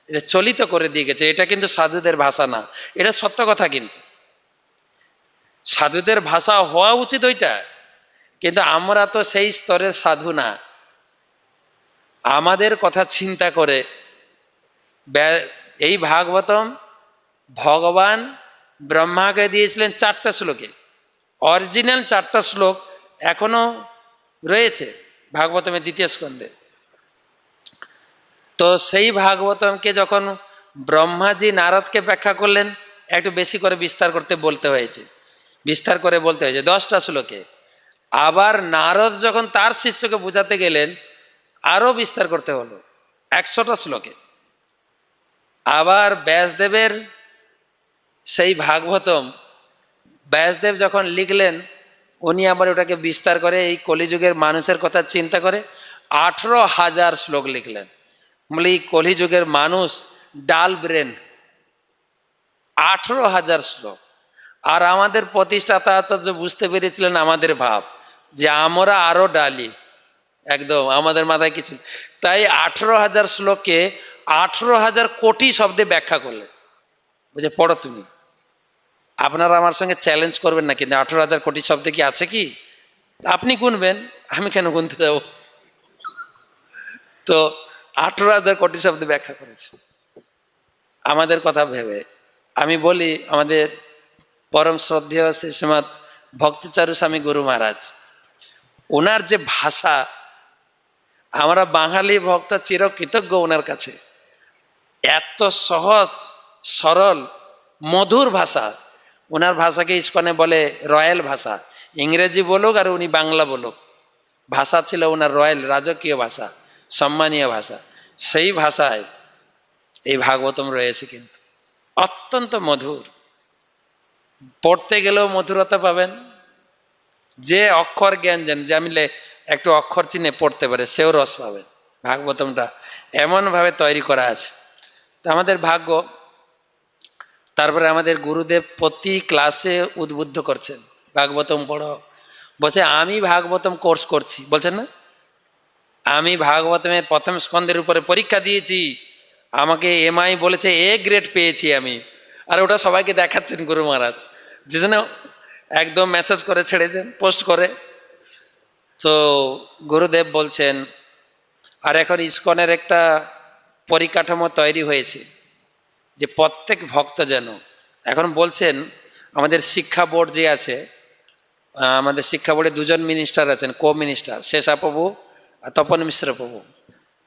এটা চলিত করে দিয়ে গেছে, এটা কিন্তু সাধুদের ভাষা না। এটা সত্য কথা, কিন্তু সাধুদের ভাষা হওয়া উচিত ওইটা, কিন্তু আমরা তো সেই স্তরের সাধু না। আমাদের কথা চিন্তা করে এই ভাগবতম ভগবান ব্রহ্মাকে দিয়েছিলেন 4টা শ্লোকে, অরিজিনাল 4টা শ্লোক এখনো রয়েছে ভাগবতমের 2য় স্কন্ধে। তো সেই ভাগবতমকে যখন ব্রহ্মাজি নারদকে ব্যাখ্যা করলেন, একটু বেশি করে বিস্তার করতে বলতে হয়েছে, বিস্তার করে বলতে হয়েছে 10টা শ্লোকে। আবার নারদ যখন তার শিষ্যকে বোঝাতে গেলেন, আরও বিস্তার করতে হলো 100টা শ্লোকে। আবার ব্যাসদেবের সেই ভাগবতম ব্যাসদেব যখন লিখলেন, উনি আবার ওটাকে বিস্তার করে এই কলিযুগের মানুষের কথা চিন্তা করে 18,000 শ্লোক লিখলেন। বলে এই কলিযুগের মানুষ ডাল ব্রেন, 18,000 শ্লোক। আর আমাদের প্রতিষ্ঠাতা আচার্য বুঝতে পেরেছিলেন আমাদের ভাব, যে আমরা আরও ডালি, একদম আমাদের মাথায় কিছু। তাই 18,000 শ্লোকে 18,000 কোটি শব্দে ব্যাখ্যা করলেন। বুঝে পড়ো তুমি, আপনারা আমার সঙ্গে চ্যালেঞ্জ করবেন না, কিন্তু 18,000 কোটি শব্দে কি আছে কি? আপনি গুনবেন, আমি কেন গুনতে দেব? তো 18,000 কোটি শব্দে ব্যাখ্যা করেছে আমাদের কথা ভেবে। আমি বলি, আমাদের পরম শ্রদ্ধেয় শ্রীমৎ ভক্তিচারু স্বামী গুরু মহারাজ, ওনার যে ভাষা, আমরা বাঙালি ভক্ত চিরকৃতজ্ঞ ওনার কাছে। এত সহজ সরল মধুর ভাষা, ওনার ভাষাকে ইস্কনে বলে রয়্যাল ভাষা। ইংরেজি বলুক আর উনি বাংলা বলুক, ভাষা ছিল ওনার রয়্যাল, রাজকীয় ভাষা, সম্মানীয় ভাষা। সেই ভাষায় এই ভাগবতম রয়েছে, কিন্তু অত্যন্ত মধুর। পড়তে গেলেও মধুরতা পাবেন। যে অক্ষর জ্ঞান জানেন, যে আমি একটু অক্ষর চিনে পড়তে পারে, সেও রস পাবেন। ভাগবতমটা এমনভাবে তৈরি করা আছে, তা আমাদের ভাগ্য। তারপরে আমাদের গুরুদেব প্রতি ক্লাসে উদ্বুদ্ধ করছেন, ভাগবতম পড়ো, বলছে আমি ভাগবতম কোর্স করছি, বলছেন না, আমি ভাগবতমের প্রথম স্কন্ধের উপরে পরীক্ষা দিয়েছি, আমাকে এমআই বলেছে এ গ্রেড পেয়েছি আমি। আর ওটা সবাইকে দেখাচ্ছেন গুরু মহারাজ, যে যেন একদম মেসেজ করে ছেড়েছেন, পোস্ট করে। তো গুরুদেব বলছেন, আর এখন ইসকনের একটা পরিকাঠামো তৈরি হয়েছে যে প্রত্যেক ভক্ত যেন, এখন বলছেন আমাদের শিক্ষা বোর্ড যে আছে, আমাদের শিক্ষা বোর্ডে দুজন মিনিস্টার আছেন, কো মিনিস্টার, শেষা প্রভু আর তপন মিশ্র প্রভু,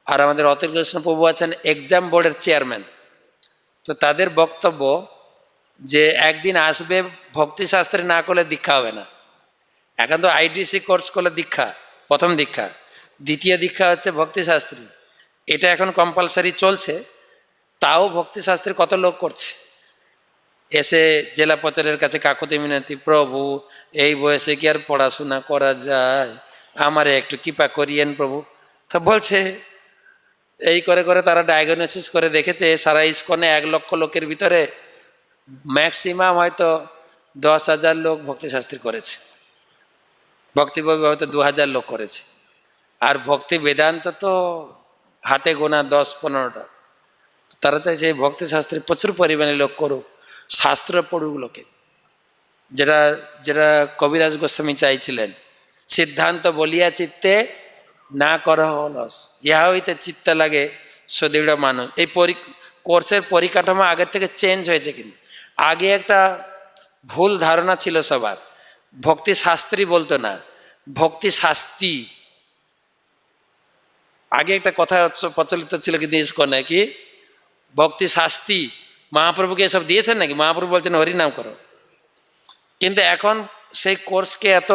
আর আমাদের অতুল কৃষ্ণ প্রভু আছেন এক্সাম বোর্ডের চেয়ারম্যান। তো তাদের বক্তব্য যে একদিন আসবে ভক্তিশাস্ত্রে না করলে দীক্ষা হবে না। এখন তো আইডিসি কোর্স করলে দীক্ষা, প্রথম দীক্ষা, দ্বিতীয় দীক্ষা হচ্ছে ভক্তিশাস্ত্রী, এটা এখন কম্পালসারি চলছে। তাও ভক্তিশাস্ত্রী কত লোক করছে, এসে জেলা প্রচারের কাছে কাকুতি মিনতি, প্রভু এই বয়সে কি আর পড়াশোনা করা যায়, আমারে একটু কৃপা করিয়েন প্রভু। তা বলছে এই করে করে তারা ডায়াগনোসিস করে দেখেছে সারা ইস্কনে 1 লক্ষ লোকের ভিতরে ম্যাক্সিমাম হয়তো 10,000 লোক ভক্তিশাস্ত্রী করেছে, ভক্তিভাবে হয়তো 2,000 লোক করেছে, আর ভক্তি বেদান্ত তো হাতে গোনা 10-15টা। তারা চাইছে এই ভক্তিশাস্ত্রে প্রচুর পরিমাণে লোক করুক, শাস্ত্র পড়ুক লোকে, যেটা যেটা কবিরাজ গোস্বামী চাইছিলেন, সিদ্ধান্ত বলিয়া চিত্তে না করা অলস, ইহা হইতে চিত্ত লাগে সুদৃঢ় মানুষ। এই কোর্সের পরিকাঠামো আগের থেকে চেঞ্জ হয়েছে, কিন্তু আগে একটা ভুল ধারণা ছিল সবার, ভক্তি শাস্ত্রী বলতো না, ভক্তি শাস্তি। আগে একটা কথা প্রচলিত ছিল কিন্তু ইসকনে, কি ভক্তি শাস্তি, মহাপ্রভুকে এসব দিয়েছেন নাকি, মহাপ্রভু বলছেন হরি নাম করো। কিন্তু এখন সেই কোর্সকে এত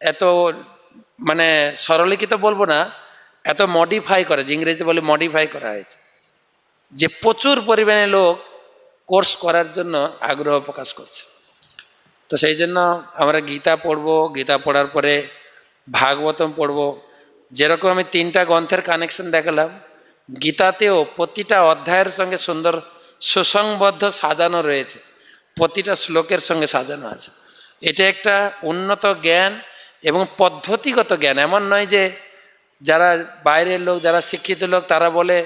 এত মানে সরলীকৃত বলবো না, এত মডিফাই করে, যে ইংরেজিতে বলে মডিফাই করা হয়েছে, যে প্রচুর পরিমাণে লোক কোর্স করার জন্য আগ্রহ প্রকাশ করছে। তো সেই জন্য আমরা গীতা পড়ব, গীতা পড়ার পরে ভাগবতম পড়ব। যেরকম আমি 3টা গ্রন্থের কানেকশন দেখালাম, গীতাতেও প্রতিটা অধ্যায়ের সঙ্গে সুন্দর সুসংবদ্ধ সাজানো রয়েছে, প্রতিটা শ্লোকের সঙ্গে সাজানো আছে। এটা একটা উন্নত জ্ঞান এবং পদ্ধতিগত জ্ঞান। এমন নয় যে যারা বাইরের লোক, যারা শিক্ষিত লোক, তারা বলে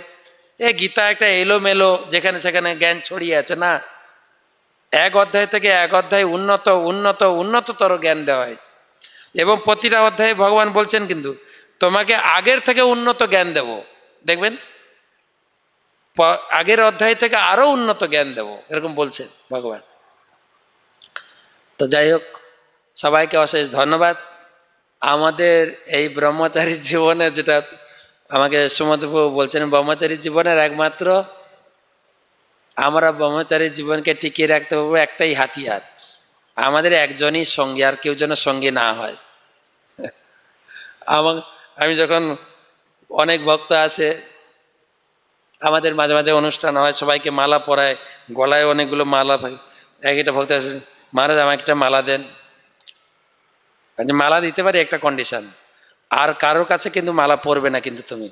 এ গীতা একটা এলোমেলো যেখানে সেখানে জ্ঞান ছড়িয়ে আছে, না, এক অধ্যায় থেকে এক অধ্যায় উন্নত উন্নত উন্নততর জ্ঞান দেওয়া হয়েছে। এবং প্রতিটা অধ্যায়ে ভগবান বলছেন কিন্তু তোমাকে আগের থেকে উন্নত জ্ঞান দেব, দেখবেন আগের অধ্যায় থেকে আরো উন্নত জ্ঞান দেব, এরকম বলছেন ভগবান। তো যাই হোক, সবাইকে অশেষ ধন্যবাদ। আমাদের এই ব্রহ্মচারী জীবনে, যেটা আমাকে সুমন্তবাবু বলছেন, ব্রহ্মচারী জীবনের একমাত্র আমরা ব্রহ্মচারী জীবনকে টিকিয়ে রাখতে পারবো একটাই হাতিয়ার, আমাদের একজনই সঙ্গী, আর কেউ যেন সঙ্গী না হয়। আমি যখন অনেক ভক্ত আসে, আমাদের মাঝে মাঝে অনুষ্ঠান হয়, সবাইকে মালা পরায়, গলায় অনেকগুলো মালা থাকে। একটা ভক্ত আসে, মহারাজ আমাকে একটা মালা দেন। মালা দিতে পারি, একটা কন্ডিশন, আর কারোর কাছে কিন্তু মালা পরবে না কিন্তু তুমি,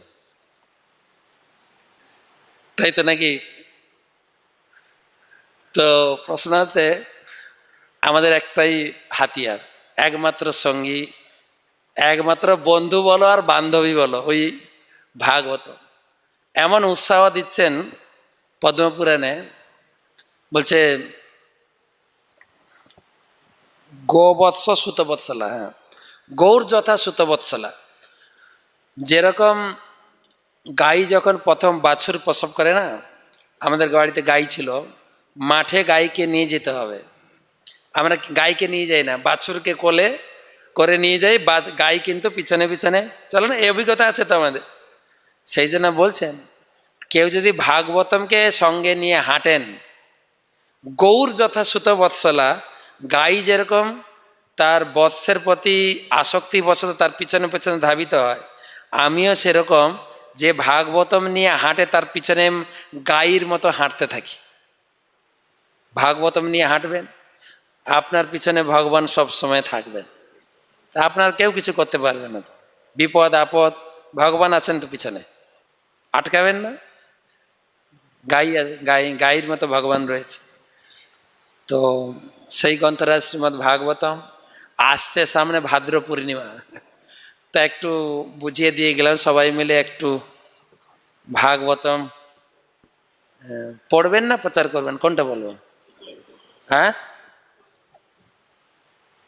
তাই তো নাকি? তো প্রশ্ন আছে, আমাদের একটাই হাতিয়ার, একমাত্র সঙ্গী, একমাত্র বন্ধু বলো আর বান্ধবী বলো, ওই ভাগবত। এমন উৎসাহ দিচ্ছেন পদ্মপুরাণে, বলছে গোবৎস সুতবৎসলা, হ্যাঁ, গৌর যথা সুতবৎসলা। যেরকম গাই যখন প্রথম বাছুর প্রসব করে না, আমাদের বাড়িতে গাই ছিল, মাঠে গাইকে নিয়ে যেতে হবে, আমরা গাইকে নিয়ে যাই না, বাছুরকে কোলে করে নিয়ে যাই, গাই কিন্তু পিছনে পিছনে চলো না, এই অভিজ্ঞতা আছে তো আমাদের। সেই জন্য বলছেন কেউ যদি ভাগবতমকে সঙ্গে নিয়ে হাঁটেন, গৌর যথা সুতবৎসলা, গাই যেরকম তার বৎসের প্রতি আসক্তি বশত তার পিছনে পিছনে ধাবিত হয়, আমিও সেরকম যে ভাগবতম নিয়ে হাঁটে তার পিছনে গাইয়ের মতো হাঁটতে থাকি। ভাগবতম নিয়ে হাঁটবেন, আপনার পিছনে ভগবান সব সময় থাকবেন, তা আপনার কেউ কিছু করতে পারবে না। তো বিপদ আপদ ভগবান আছেন তো পিছনে, আটকাবেন না, গাইয়ের মতো ভগবান রয়েছে। তো সেই গ্রন্থরাজ শ্রীমদ্ ভাগবতম, আসছে সামনে ভাদ্র পূর্ণিমা, তা একটু বুঝিয়ে দিয়ে গেলাম সবাই মিলে একটু ভাগবতম পড়বেন না প্রচার করবেন, কোনটা বলবেন? হ্যাঁ,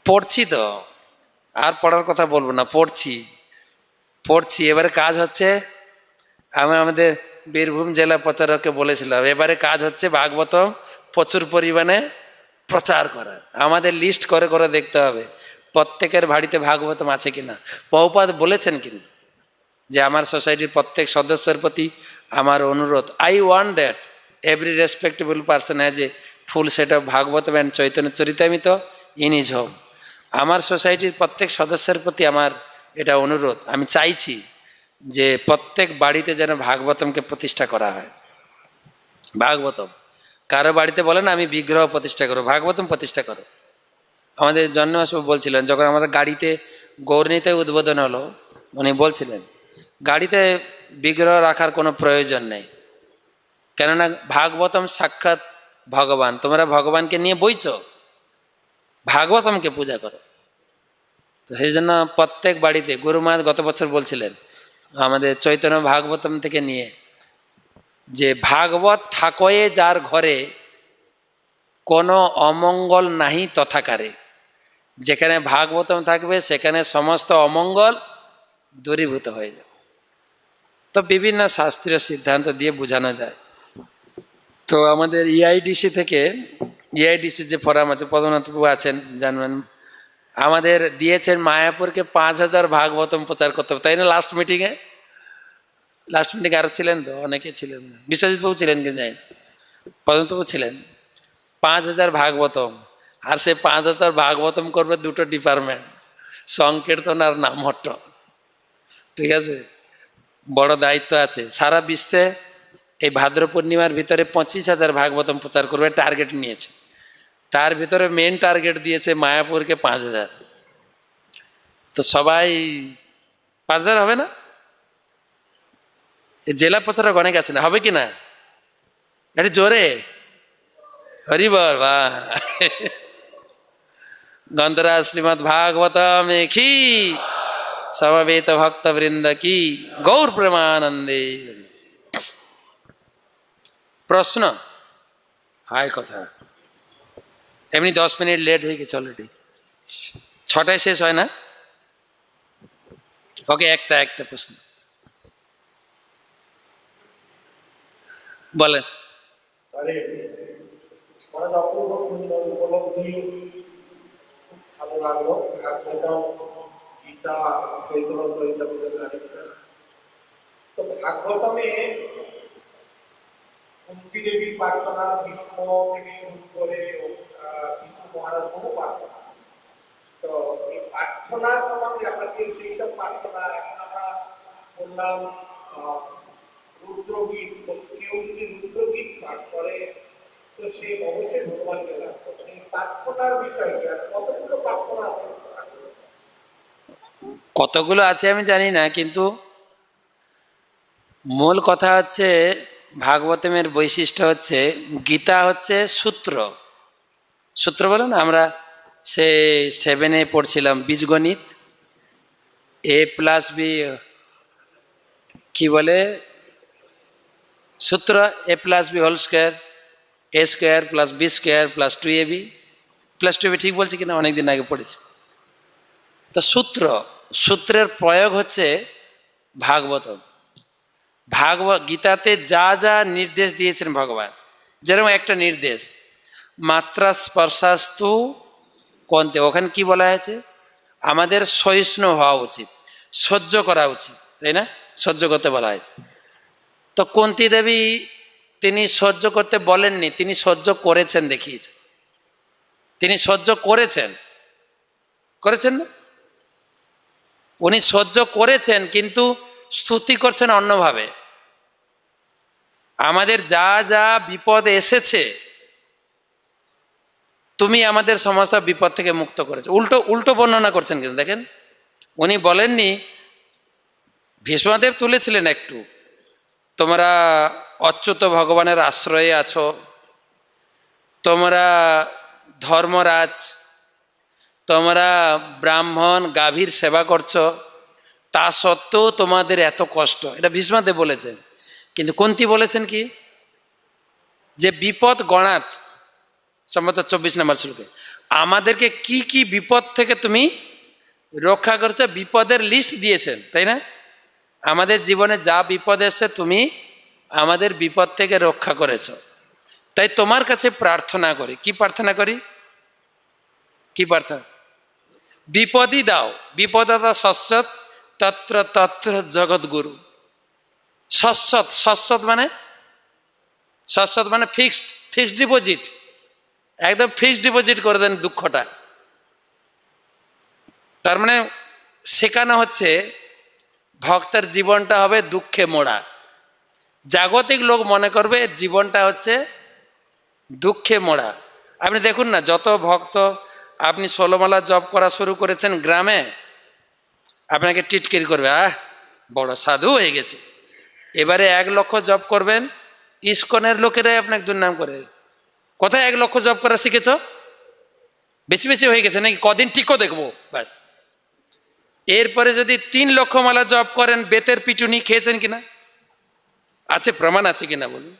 পড়ছি তো, আর পড়ার কথা বলবো না, পড়ছি পড়ছি। এবারে কাজ হচ্ছে, আমি আমাদের বীরভূম জেলা প্রচারককে বলেছিলাম এবারে কাজ হচ্ছে ভাগবতম প্রচুর পরিমাণে প্রচার করা। আমাদের লিস্ট করে করে দেখতে হবে প্রত্যেকের বাড়িতে ভাগবতম আছে কিনা। বহুপাদ বলেছেন কিন্তু যে আমার সোসাইটির প্রত্যেক সদস্যের প্রতি আমার অনুরোধ, I want that every respectable person has a full set of Bhagavatam and Chaitanya Charitamrita in his home. আমার সোসাইটির প্রত্যেক সদস্যের প্রতি আমার এটা অনুরোধ, আমি চাইছি যে প্রত্যেক বাড়িতে যেন ভাগবতমকে প্রতিষ্ঠা করা হয়। ভাগবতম কারো বাড়িতে বলেন আমি বিগ্রহ প্রতিষ্ঠা করো, ভাগবতম প্রতিষ্ঠা করো। আমাদের জন্মাষ্টমী বলছিলেন, যখন আমাদের গাড়িতে গৌরনীতে উদ্বোধন হলো, উনি বলছিলেন গাড়িতে বিগ্রহ রাখার কোনো প্রয়োজন নেই, কেননা ভাগবতম সাক্ষাৎ ভগবান, তোমরা ভগবানকে নিয়ে বইছো, ভাগবতমকে পূজা করো। তো সেই জন্য প্রত্যেক বাড়িতে গুরুমা গত বছর বলছিলেন আমাদের চৈতন্য ভাগবতম থেকে নিয়ে, যে ভাগবত থাকয়ে যার ঘরে কোনো অমঙ্গল নাহি তথাকারে, যেখানে ভাগবতম থাকবে সেখানে সমস্ত অমঙ্গল দূরীভূত হয়ে যাবে। তো বিভিন্ন শাস্ত্রীয় সিদ্ধান্ত দিয়ে বোঝানো যায়। তো আমাদের ইআইডিসি থেকে, ইআইডিসি যে ফোরাম আছে, পদ্মনাথবাবু আছেন জানবেন, আমাদের দিয়েছেন মায়াপুরকে 5,000 ভাগবতম প্রচার করতে হবে, তাই না? লাস্ট মিটিংয়ে আরও ছিলেন তো, অনেকে ছিলেন না, বিশ্বজিৎবাবু ছিলেন কিন্তু যাই না, পদ্মনাথবাবু ছিলেন। 5,000 ভাগবতম, আর সে 5,000 ভাগবতম করবে দুটো ডিপার্টমেন্ট, সংকীর্তন আর নামহট্ট। ঠিক আছে, বড় দায়িত্ব আছে। সারা বিশ্বে এই ভাদ্র পূর্ণিমার ভিতরে 25,000 ভাগবতম প্রচার করবে টার্গেট নিয়েছে, তার ভিতরে মেন টার্গেট দিয়েছে মায়াপুরকে 5,000। তো সবাই 5,000 হবে না? জেলা প্রচারক অনেক আছে না, হবে কি না? একটু জোরে হরিবল বা গন্ধরাজ শ্রীমৎ ভাগবতম কি, সমবেত ভক্তবৃন্দ কি, গৌর প্রেমানন্দে। প্রশ্ন হায় কথা, এমনি 10 মিনিট লেট হয়ে গেছে অলরেডি, 6টায় শেষ হয় না? ওকে, একটা প্রশ্ন বলেন। অপূর্ব সুন্দর উপলব্ধি, ভালো লাগলো। ভাগবতম, গীতা, চৈতন্য চরিতামৃত জানিয়েছেন। তো ভাগবতমে কুন্তি দেবীর প্রার্থনা, ভীষ্ম থেকে শুরু করে বিষ্ণু মহারাজ বহু প্রার্থনা। তো এই প্রার্থনার সম্বন্ধে আমরা কেউ সেই সব প্রার্থনা, এখন আমরা বললাম রুদ্রগীত, কেউ যদি রুদ্রগীত পাঠ করে তো সে অবশ্যই ভগবানকে লাভ করবে। এই প্রার্থনার বিষয়টি আর কতগুলো প্রার্থনা আছে? কতগুলো আছে আমি জানি না, কিন্তু মূল কথা হচ্ছে ভাগবতমের বৈশিষ্ট্য হচ্ছে গীতা হচ্ছে সূত্র। সূত্র বলে না, আমরা সে 7-এ পড়ছিলাম বীজগণিত, a+b কি বলে সূত্র, a+b whole square, a² + b² + 2ab + 2ab, ঠিক বলছি কিনা অনেকদিন আগে পড়েছি। তো সূত্রের প্রয়োগ হচ্ছে ভাগবতম। গীতাতে যা যা নির্দেশ দিয়েছেন ভগবান, যেরকম একটা নির্দেশ মাত্রা স্পর্শাস্তু কন্তে, ওখানে কি বলা হয়েছে? আমাদের সহিষ্ণু হওয়া উচিত, সহ্য করা উচিত, তাই না? সহ্য করতে বলা হয়েছে। তো কুন্তী দেবী তিনি সহ্য করতে বলেননি, তিনি সহ্য করেছেন, দেখিয়েছেন। তিনি সহ্য করেছেন না, উনি সহ্য করেছেন, কিন্তু স্তুতি করছেন অন্যভাবে। আমাদের যা যা বিপদ এসেছে তুমি আমাদের সমস্ত বিপদ থেকে মুক্ত করেছো, উল্টো বর্ণনা করছেন। কিন্তু দেখেন, উনি বলেননি, ভীষ্মদেব তুলেছিলেন একটু, তোমরা অচ্যুত ভগবানের আশ্রয়ে আছো, তোমরা ধর্মরাজ, তোমরা ব্রাহ্মণ গাভীর সেবা করছো, তা সত্ত্বেও তোমাদের এত কষ্ট, এটা ভীষ্মদেব বলেছেন। কিন্তু কুন্তী বলেছেন কি, যে বিপদ গণাত সম্ভবত 24 নম্বর শ্লোকে, আমাদেরকে কি কি বিপদ থেকে তুমি রক্ষা করছো, বিপদের লিস্ট দিয়েছেন, তাই না? আমাদের জীবনে যা বিপদ এসে তুমি আমাদের বিপদ থেকে রক্ষা করেছো, তাই তোমার কাছে প্রার্থনা করি। কি প্রার্থনা করি? কি প্রার্থনা? বিপদই দাও, বিপদতা শশ্বত তত্র তত্র জগৎগুরু। শশ্বত, শশ্বত মানে, শশ্বত মানে ফিক্সড ডিপোজিট, একদম ফিক্সড ডিপোজিট করে দেন দুঃখটা। তার মানে শেখানো হচ্ছে ভক্তের জীবনটা হবে দুঃখে মোড়া। জাগতিক লোক মনে করবে জীবনটা হচ্ছে দুঃখে মোড়া। আপনি দেখুন না, যত ভক্ত, আপনি 16 মালা জপ করা শুরু করেছেন গ্রামে, আপনাকে টিটকির করবে, বড় সাধু হয়ে গেছে। এবারে 1 লক্ষ জপ করবেন, ইস্কনের লোকেরাই আপনাকে দুর্নাম করে। কোথায় 1 লক্ষ জপ করা শিখেছ? বেশি বেশি হয়ে গেছে নাকি? কদিন টিকো দেখবো ব্যাস। এরপরে যদি 3 লক্ষ মালা জপ করেন, বেতের পিটুনি খেয়েছেন কিনা? আছে, প্রমাণ আছে কিনা বলুন?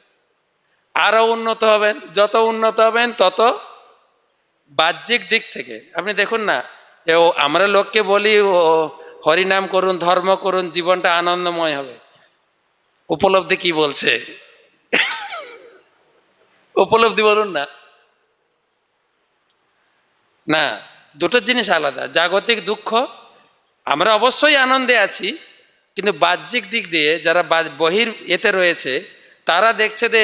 আরও উন্নত হবেন, যত উন্নত হবেন তত বাহ্যিক দিক থেকে আপনি দেখুন না, আমরা লোককে বলি হরিনাম করুন, ধর্ম করুন, জীবনটা আনন্দময় হবে। উপলব্ধি কি বলছে? উপলব্ধি বলুন না। না, দুটো জিনিস আলাদা। জাগতিক দুঃখ, আমরা অবশ্যই আনন্দে আছি, কিন্তু বাহ্যিক দিক দিয়ে যারা বহির এতে রয়েছে, তারা দেখছে যে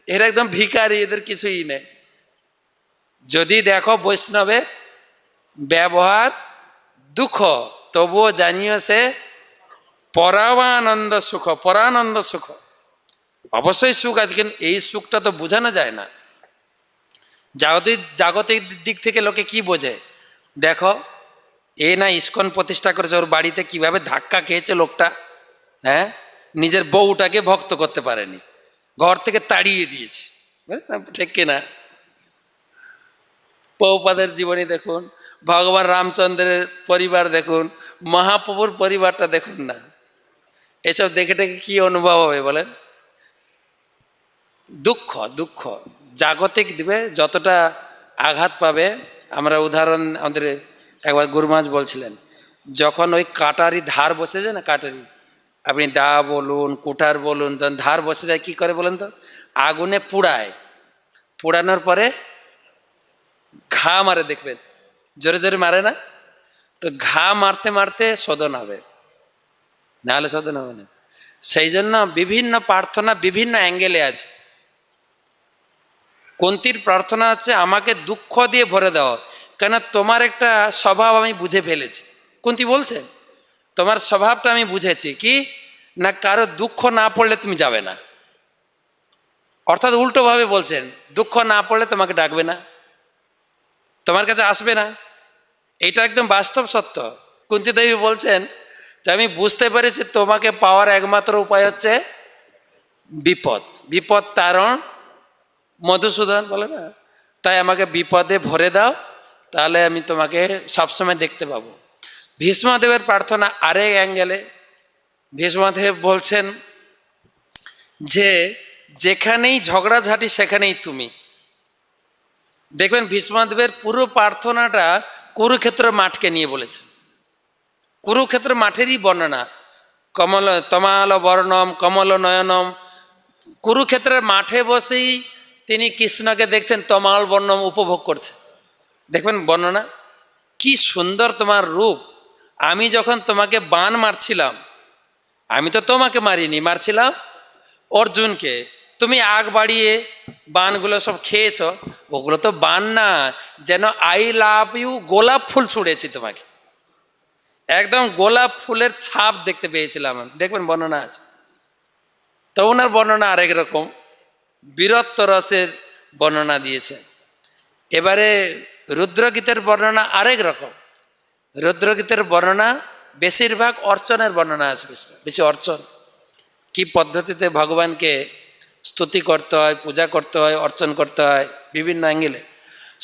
এরা একদম ভিখারি, এদের কিছুই নেই। যদি দেখো বৈষ্ণবের ব্যবহার দুঃখ, তবুও জানিও সে পরানন্দ সুখ, পরানন্দ সুখ। অবশ্যই সুখ আছে, কিন্তু এই সুখটা তো বোঝানো যায় না। জাগতিক দিক থেকে লোকে কি বোঝে? দেখো, এ না ইস্কন প্রতিষ্ঠা করেছে, ওর বাড়িতে কিভাবে ধাক্কা খেয়েছে লোকটা, হ্যাঁ, নিজের বউটাকে ভক্ত করতে পারেনি, ঘর থেকে তাড়িয়ে দিয়েছে, ঠিক কিনা? প্রভুপাদের জীবনী দেখুন, ভগবান রামচন্দ্রের পরিবার দেখুন, মহাপ্রভুর পরিবারটা দেখুন না, এসব দেখে দেখে কি অনুভব হবে বলেন? দুঃখ, দুঃখ জাগতিক দিবে যতটা আঘাত পাবে। আমরা উদাহরণ, আমাদের একবার গুরুমাজ বলছিলেন, যখন ওই কাটারি ধার বসে যায় না, কাটারি, আপনি দা বলুন, কুঠার বলুন, তখন ধার বসে যায়, কি করে বলেন তো? আগুনে পুড়ায়, পোড়ানোর পরে ঘা মারে, দেখবেন জোরে জোরে মারে না? তো ঘা মারতে মারতে শোধন হবে, নাহলে শোধন হবে না। সেই জন্য বিভিন্ন প্রার্থনা বিভিন্ন অ্যাঙ্গেলে আছে। কুন্তীর প্রার্থনা আছে, আমাকে দুঃখ দিয়ে ভরে দাও, কেন তোমার একটা স্বভাব আমি বুঝে ফেলেছি। কুন্তী বলছেন, তোমার স্বভাবটা আমি বুঝেছি, কি না, কারো দুঃখ না পড়লে তুমি যাবে না। অর্থাৎ উল্টোভাবে বলছেন, দুঃখ না পড়লে তোমাকে ডাকবে না, তোমার কাছে আসবে না। এটা একদম বাস্তব সত্য। কুন্তী দেবী বলছেন যে আমি বুঝতে পেরেছি তোমাকে পাওয়ার একমাত্র উপায় হচ্ছে বিপদ, বিপদ তারণ মধুসূদন বলে না, তাই আমাকে বিপদে ভরে দাও, তাহলে আমি তোমাকে সবসময় দেখতে পাবো। ভীষ্মদেবের প্রার্থনা আরেক অ্যাঙ্গেলে। ভীষ্মদেব বলছেন যে যেখানেই ঝগড়াঝাটি সেখানেই তুমি। দেখবেন ভীষ্মদেবের পুরো প্রার্থনাটা কুরুক্ষেত্র মাঠকে নিয়ে বলেছে। কুরুক্ষেত্র মাঠেরই বর্ণনা, কমল তমাল বর্ণম কমল নয়নম। কুরুক্ষেত্রের মাঠে বসেই তিনি কৃষ্ণকে দেখছেন তমাল বর্ণম উপভোগ করছে। দেখবেন বর্ণনা, কি সুন্দর তোমার রূপ। আমি যখন তোমাকে বাণ মারছিলাম, আমি তো তোমাকে মারিনি, মারছিলাম অর্জুনকে, তুমি আগ বাড়িয়ে বাণগুলো সব খেয়েছ। ওগুলো তো বাণ না, যেন আই লাভ ইউ গোলাপ ফুল ছুঁড়েছি তোমাকে, একদম গোলাপ ফুলের ছাপ দেখতে পেয়েছিলাম আমি। দেখবেন বর্ণনা আছে। তো ওনার বর্ণনা আরেক রকম, বীরত্ব রসের বর্ণনা দিয়েছেন। এবারে রুদ্রগীতের বর্ণনা আরেক রকম। রুদ্রগীতের বর্ণনা বেশিরভাগ অর্চনের বর্ণনা আছে, বেশি অর্চন, কি পদ্ধতিতে ভগবানকে স্তুতি করতে হয়, পূজা করতে হয়, অর্চন করতে হয় বিভিন্ন অ্যাঙ্গেলে।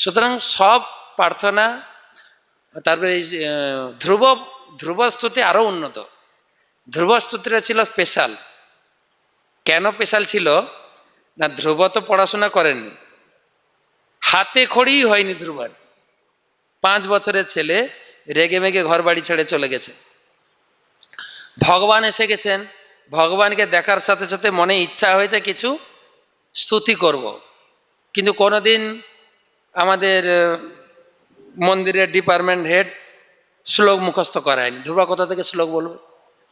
সুতরাং সব প্রার্থনা তারপরে এই যে, ধ্রুব ধ্রুব স্তুতি আরও উন্নত। ধ্রুব স্তুতিটা ছিল স্পেশাল। কেন স্পেশাল ছিল না, ধ্রুব তো পড়াশোনা করেননি, হাতে খড়িই হয়নি ধ্রুবার। 5 বছরের ছেলে রেগে মেগে ঘর বাড়ি ছেড়ে চলে গেছে। ভগবান এসে গেছেন, ভগবানকে দেখার সাথে সাথে মনে ইচ্ছা হয়েছে কিছু স্তুতি করব। কিন্তু কোনোদিন আমাদের মন্দিরের ডিপার্টমেন্ট হেড শ্লোক মুখস্থ করায়নি। ধ্রুবা কোথা থেকে শ্লোক বলবে?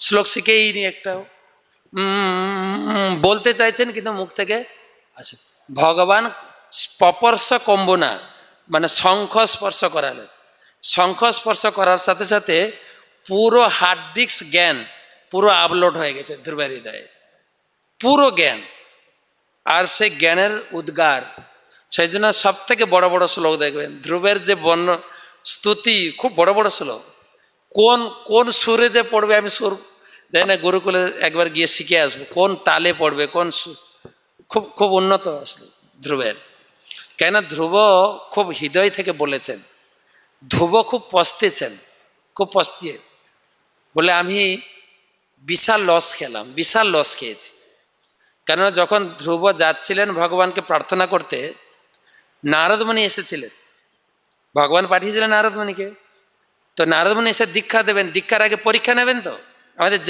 শ্লোক শিখেই নি একটাও। বলতে চাইছেন কিন্তু মুখ থেকে আছে। ভগবান স্পর্শ কম্বনা মানে শঙ্খ স্পর্শ করালেন। শঙ্খ স্পর্শ করার সাথে সাথে পুরো হার্ড ডিস্ক জ্ঞান পুরো আপলোড হয়ে গেছে ধ্রুবের হৃদয়ে, পুরো জ্ঞান। আর সেই জ্ঞানের উদ্গার, সেই জন্য সব থেকে বড় বড় শ্লোক দেখবেন ধ্রুবের যে বর্ণ স্তুতি, খুব বড় বড় শ্লোক। কোন কোন সুরে যে পড়বে, আমি সুর জানি না, গুরুকুলে একবার গিয়ে শিখে আসবো কোন তালে পড়বে, কোন সুর। খুব খুব উন্নত আসলে ধ্রুবের। কেন ধ্রুব খুব হৃদয় থেকে বলেছেন, ধ্রুব খুব পস্তেছেন, খুব পস্তিয়ে বলে আমি বিশাল লস খেলাম, বিশাল লস খেয়েছি। কেননা যখন ধ্রুব যাচ্ছিলেন ভগবানকে প্রার্থনা করতে, নারদমণি এসেছিলেন, ভগবান পাঠিয়েছিলেন নারদমণিকে। তো নারদমণি এসে দীক্ষা দেবেন, দীক্ষার আগে পরীক্ষা নেবেন। তো আমাদের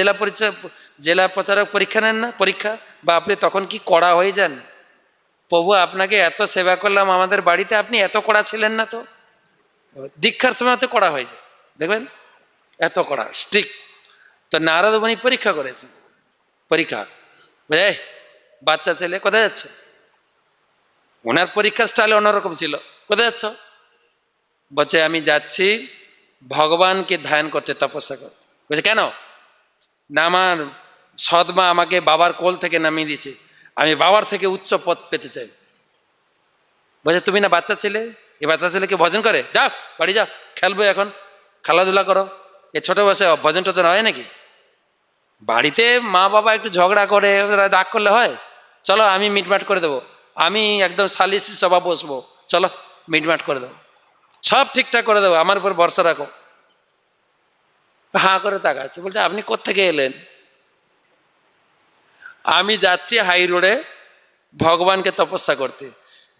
জেলা প্রচারক পরীক্ষা নেন না, পরীক্ষা, বা আপনি তখন কি কড়া হয়ে যান? প্রভু আপনাকে এত সেবা করলাম আমাদের বাড়িতে, আপনি এত কড়া ছিলেন না। তো দীক্ষার সময় তো কড়া হয়ে যায়, দেখবেন এত কড়া স্ট্রিক। তো নারদমণি পরীক্ষা করেছেন, পরীক্ষা বুঝে, বাচ্চা ছেলে কোথায় যাচ্ছ? ওনার পরীক্ষার স্টাইল অন্যরকম ছিল। কোথায় যাচ্ছ? বলছে আমি যাচ্ছি ভগবানকে ধ্যান করতে, তপস্যা করতে। বলছে কেন? না আমার সৎমা আমাকে বাবার কোল থেকে নামিয়ে দিয়েছে, আমি বাবার থেকে উচ্চ পদ পেতে চাই। বলছে তুমি না বাচ্চা ছেলে, এই বাচ্চা ছেলেকে ভজন করে, যাও বাড়ি যাও, খেলবো এখন, খেলাধুলা করো। এ ছোট বয়সে ভজন টজন হয় নাকি? বাড়িতে মা বাবা একটু ঝগড়া করে, রাগ করলে হয়? চলো আমি মিটমাট করে দেবো, আমি একদম সালিসি সভা বসবো, চলো মিটমাট করে দেবো, সব ঠিকঠাক করে দেবো, আমার উপর ভরসা রাখো। হাঁ করে তাকাচ্ছে, বলছে আপনি কোত্থেকে এলেন? আমি যাচ্ছি হাই রোডে ভগবানকে তপস্যা করতে,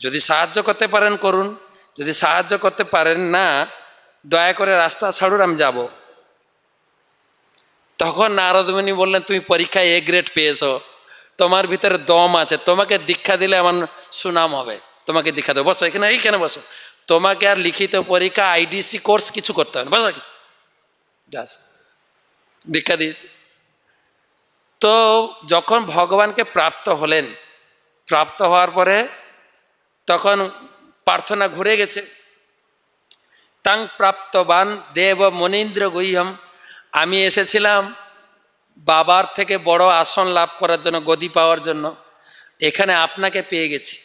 যদি সাহায্য করতে পারেন করুন, যদি সাহায্য করতে পারেন না দয়া করে রাস্তা ছাড়ুন, আমি যাব। তখন নারদমণি বললেন তুমি পরীক্ষায় এ গ্রেড পেয়েছো, তোমার ভিতরে দম আছে, তোমাকে দীক্ষা দিলে আমার সুনাম হবে, তোমাকে দীক্ষা দেবো, বসো এখানে, এইখানে বসো। তোমাকে আর লিখিত পরীক্ষা আইডিসি কোর্স কিছু করতে হবে না, বসো ব্যাস, দীক্ষা দিয়েছে। তো যখন ভগবানকে প্রাপ্ত হলেন, প্রাপ্ত হওয়ার পরে তখন প্রার্থনা ঘুরে গেছে। তাং প্রাপ্তবান দেব মনীন্দ্র গুহ্যম, আমি এসেছিলাম বাবার থেকে বড় আসন লাভ করার জন্য, গদি পাওয়ার জন্য, এখানে আপনাকে পেয়ে গেছি,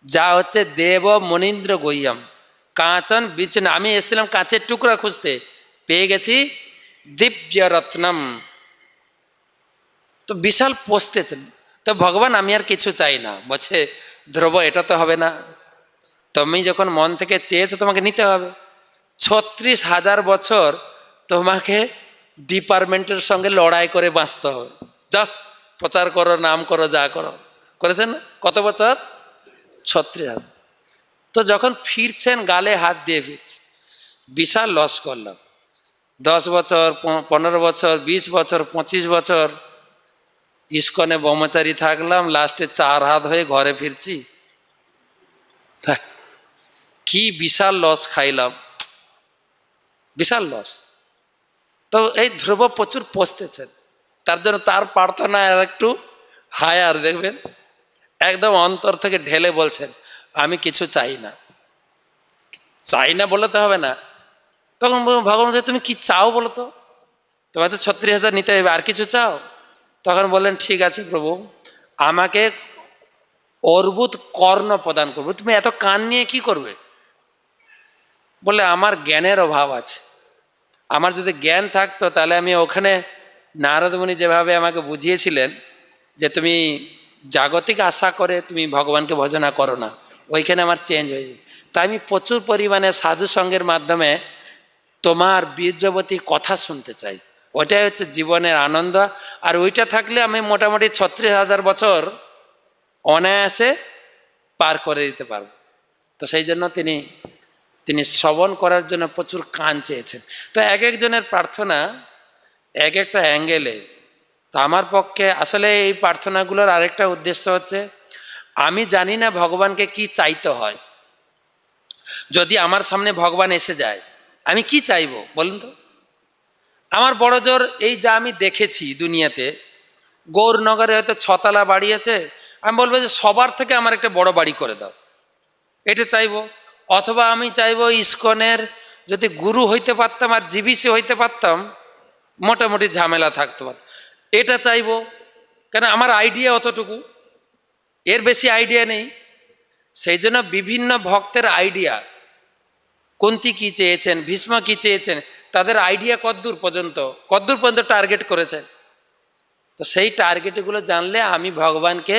যা হচ্ছে দেব মনীন্দ্র গুহ্যম কাঁচন বিচন। আমি এসেছিলাম কাঁচের টুকরা খুঁজতে, পেয়ে গেছি দিব্য রত্নম। তো বিশাল পস্তেছেন। তো ভগবান আমি আর কিছু চাই না। বলছে ধ্রুব এটা তো হবে না, তুমি যখন মন থেকে চেয়েছো তোমাকে নিতে হবে। 36,000 বছর তোমাকে ডিপার্টমেন্টের সঙ্গে লড়াই করে বাঁচতে হবে, যাও প্রচার করো, নাম করো, যা করো, করেছেন না? কত বছর? 36,000। তো যখন ফিরছেন গালে হাত দিয়ে ফিরছে, বিশাল লস করলাম। 10 বছর, 15 বছর, 20 বছর, 25 বছর ইস্কনে ব্রহ্মচারী থাকলাম, লাস্টে 4 হাত হয়ে ঘরে ফিরছি। কি বিশাল লস খাইলাম, বিশাল লস। তো এই ধ্রুব প্রচুর পস্তেছেন, তার জন্য তার প্রার্থনা আর একটু হায়ার, দেখবেন একদম অন্তর থেকে ঢেলে বলছেন আমি কিছু চাই না। চাই না বলে তো হবে না। তখন ভগবান বলছে তুমি কি চাও বলো তো, তোমার তো 36,000 নিতে হবে, আর কিছু চাও? তখন বললেন ঠিক আছে প্রভু, আমাকে অর্বুদ কর্ণ প্রদান করবো। তুমি এত কান নিয়ে কি করবে? বলে আমার জ্ঞানের অভাব আছে, আমার যদি জ্ঞান থাকতো তাহলে আমি ওখানে নারদমণি যেভাবে আমাকে বুঝিয়েছিলেন যে তুমি জাগতিক আশা করে তুমি ভগবানকে ভজনা করো না, ওইখানে আমার চেঞ্জ হয়ে যায়। তাই আমি প্রচুর পরিমাণে সাধু সঙ্গের মাধ্যমে তোমার বীর্যবতী কথা শুনতে চাই। ওইটাই হচ্ছে জীবনের আনন্দ। আর ওইটা থাকলে আমি মোটামুটি 36,000 বছর অনায়াসে পার করে দিতে পারব। তো সেই জন্য তিনি শ্রবণ করার জন্য প্রচুর কান চেয়েছেন। তো এক একজনের প্রার্থনা এক একটা অ্যাঙ্গেলে। তো আমার পক্ষে আসলে এই প্রার্থনাগুলোর আরেকটা উদ্দেশ্য হচ্ছে, আমি জানি না ভগবানকে কি চাইতে হয়। যদি আমার সামনে ভগবান এসে যায়, আমি কি চাইবো বলুন তো? আমার বড় জোর এই যা আমি দেখেছি দুনিয়াতে, গৌরনগরে হয়তো 6 তলা বাড়ি আছে, আমি বলবো যে সবার থেকে আমার একটা বড় বাড়ি করে দাও, এটা চাইবো। অথবা আমি চাইবো ইস্কনের যদি গুরু হইতে পারতাম আর জিবিসি হইতে পারতাম, মোটামুটি ঝামেলা থাকতে পারত, এটা চাইবো। কেন আমার আইডিয়া অতটুকু, এর বেশি আইডিয়া নেই। সেই জন্য বিভিন্ন ভক্তের আইডিয়া, কুন্তি কী চেয়েছেন, ভীষ্ম কী চেয়েছেন, তাদের আইডিয়া কদ্দূর পর্যন্ত টার্গেট করেছেন। তো সেই টার্গেটগুলো জানলে আমি ভগবানকে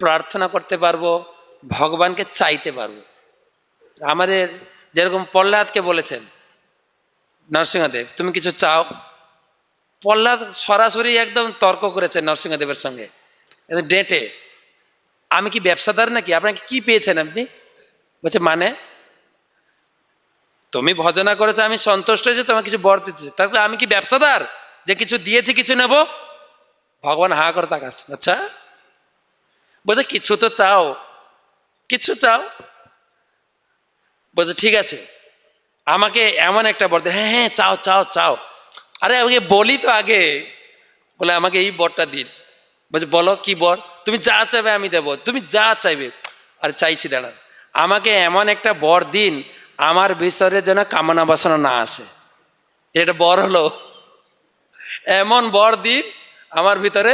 প্রার্থনা করতে পারবো, ভগবানকে চাইতে পারবো। আমাদের যেরকম প্রহ্লাদকে বলেছেন নরসিংহদেব, তুমি কিছু চাও। প্রহ্লাদ সরাসরি একদম তর্ক করেছেন নরসিংহদেবের সঙ্গে, ডেটে, আমি কি ব্যবসাদার নাকি, আপনাকে কি পেয়েছেন আপনি? বলছে মানে তুমি ভজনা করেছো, আমি সন্তুষ্ট হয়েছি, তোমার কিছু বর দিতেছি, তারপরে আমি কি ব্যবসাদার যে কিছু দিয়েছি কিছু নেব? ভগবান হা করে তাকাচ্ছে, আচ্ছা বলছে কিছু তো চাও, কিছু চাও। বলছে ঠিক আছে, আমাকে এমন একটা বর দে। হ্যাঁ হ্যাঁ চাও চাও চাও। আরে আমাকে বলি তো আগে। বলে আমাকে এই বরটা দিন। বলছে বলো কি বর? তুমি যা চাইবে আমি দেবো, তুমি যা চাইবে। আরে চাইছি, দাঁড়ান, আমাকে এমন একটা বর দিন আমার ভিতরে যেন কামনা বাসনা না আসে। এটা বর হলো? এমন বর দিন আমার ভিতরে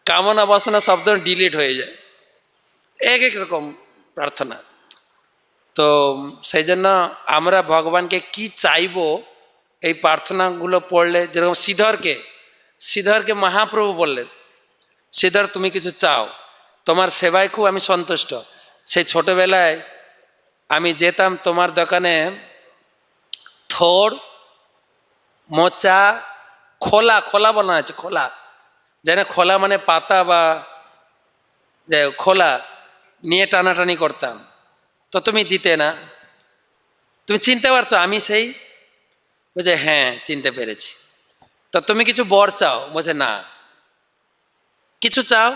কামনা বাসনা শব্দ ডিলিট হয়ে যায়। এক এক রকম প্রার্থনা। তো সেই জন্য আমরা ভগবানকে কি চাইবো এই প্রার্থনাগুলো পড়লে, যেরকম শ্রীধরকে মহাপ্রভু বললেন, শ্রীধর তুমি কিছু চাও, তোমার সেবায় খুব আমি সন্তুষ্ট। সেই ছোটবেলায় আমি যেতাম তোমার দোকানে, থোড়, মোচা, খোলা বলা আছে, খোলা, যেন খোলা মানে পাতা বা খোলা নিয়ে টানাটানি করতাম। তো তুমি দিতে না। তুমি চিনতে পারছো আমি সেই? বলছে হ্যাঁ চিনতে পেরেছি। তো তুমি কিছু বর চাও? বলছে না। কিছু চাও?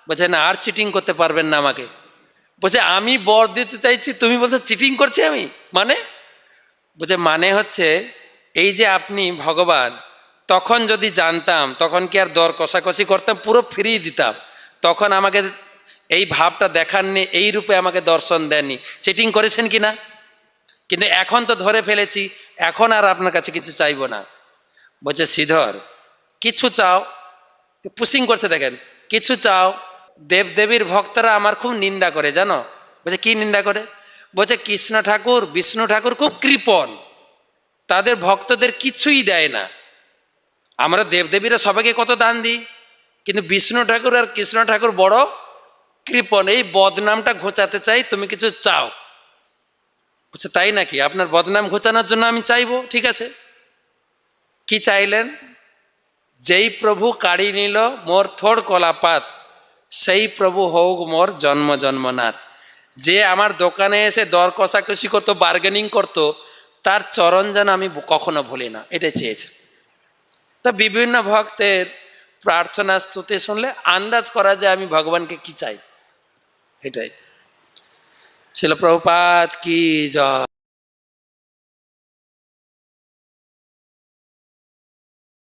বলছে না, আর চিটিং করতে পারবেন না আমাকে। বলছে আমি বর দিতে চাইছি, তুমি বলছো চিটিং করছি আমি, মানে? বলছে মানে হচ্ছে এই যে আপনি ভগবান, তখন যদি জানতাম তখন কি আর দর কষাকষি করতাম, পুরো ফ্রি দিতাম। তখন আমাকে এই ভাবটা দেখাননি, এই রূপে আমাকে দর্শন দেননি, চিটিং করেছেন কি না? কিন্তু এখন তো ধরে ফেলেছি, এখন আর আপনার কাছে কিছু চাইবো না। বলছে শ্রীধর কিছু চাও, পুশিং করছে দেখেন, কিছু চাও। দেবদেবীর ভক্তরা আমার খুব নিন্দা করে জানো। বলছে কি নিন্দা করে? বলছে কৃষ্ণ ঠাকুর বিষ্ণু ঠাকুর খুব কৃপণ, তাদের ভক্তদের কিছুই দেয় না। আমরা দেবদেবীরা সবাইকে কত দান দিই, কিন্তু বিষ্ণু ঠাকুর আর কৃষ্ণ ঠাকুর বড় কৃপণ। এই বদনামটা ঘোচাতে চাই, তুমি কিছু চাও। বলছে তাই নাকি? আপনার বদনাম ঘোচানোর জন্য আমি চাইবো, ঠিক আছে। কি চাইলেন? যেই প্রভু কাড়ি নিল মোর থোড় কলাপাত, সেই প্রভু হোক মোর জন্ম জন্মনাথ। যে আমার দোকানে এসে দর কষাকষি করতো, বার্গেনিং করতো, তার চরণ যেন আমি কখনো ভুলি না, এটা চেয়েছে। তো বিভিন্ন ভক্তের প্রার্থনা স্তুতি শুনলে আন্দাজ করা যায় আমি ভগবানকে কি চাই। এটাই। শিল প্রভুপাদ কি জয়।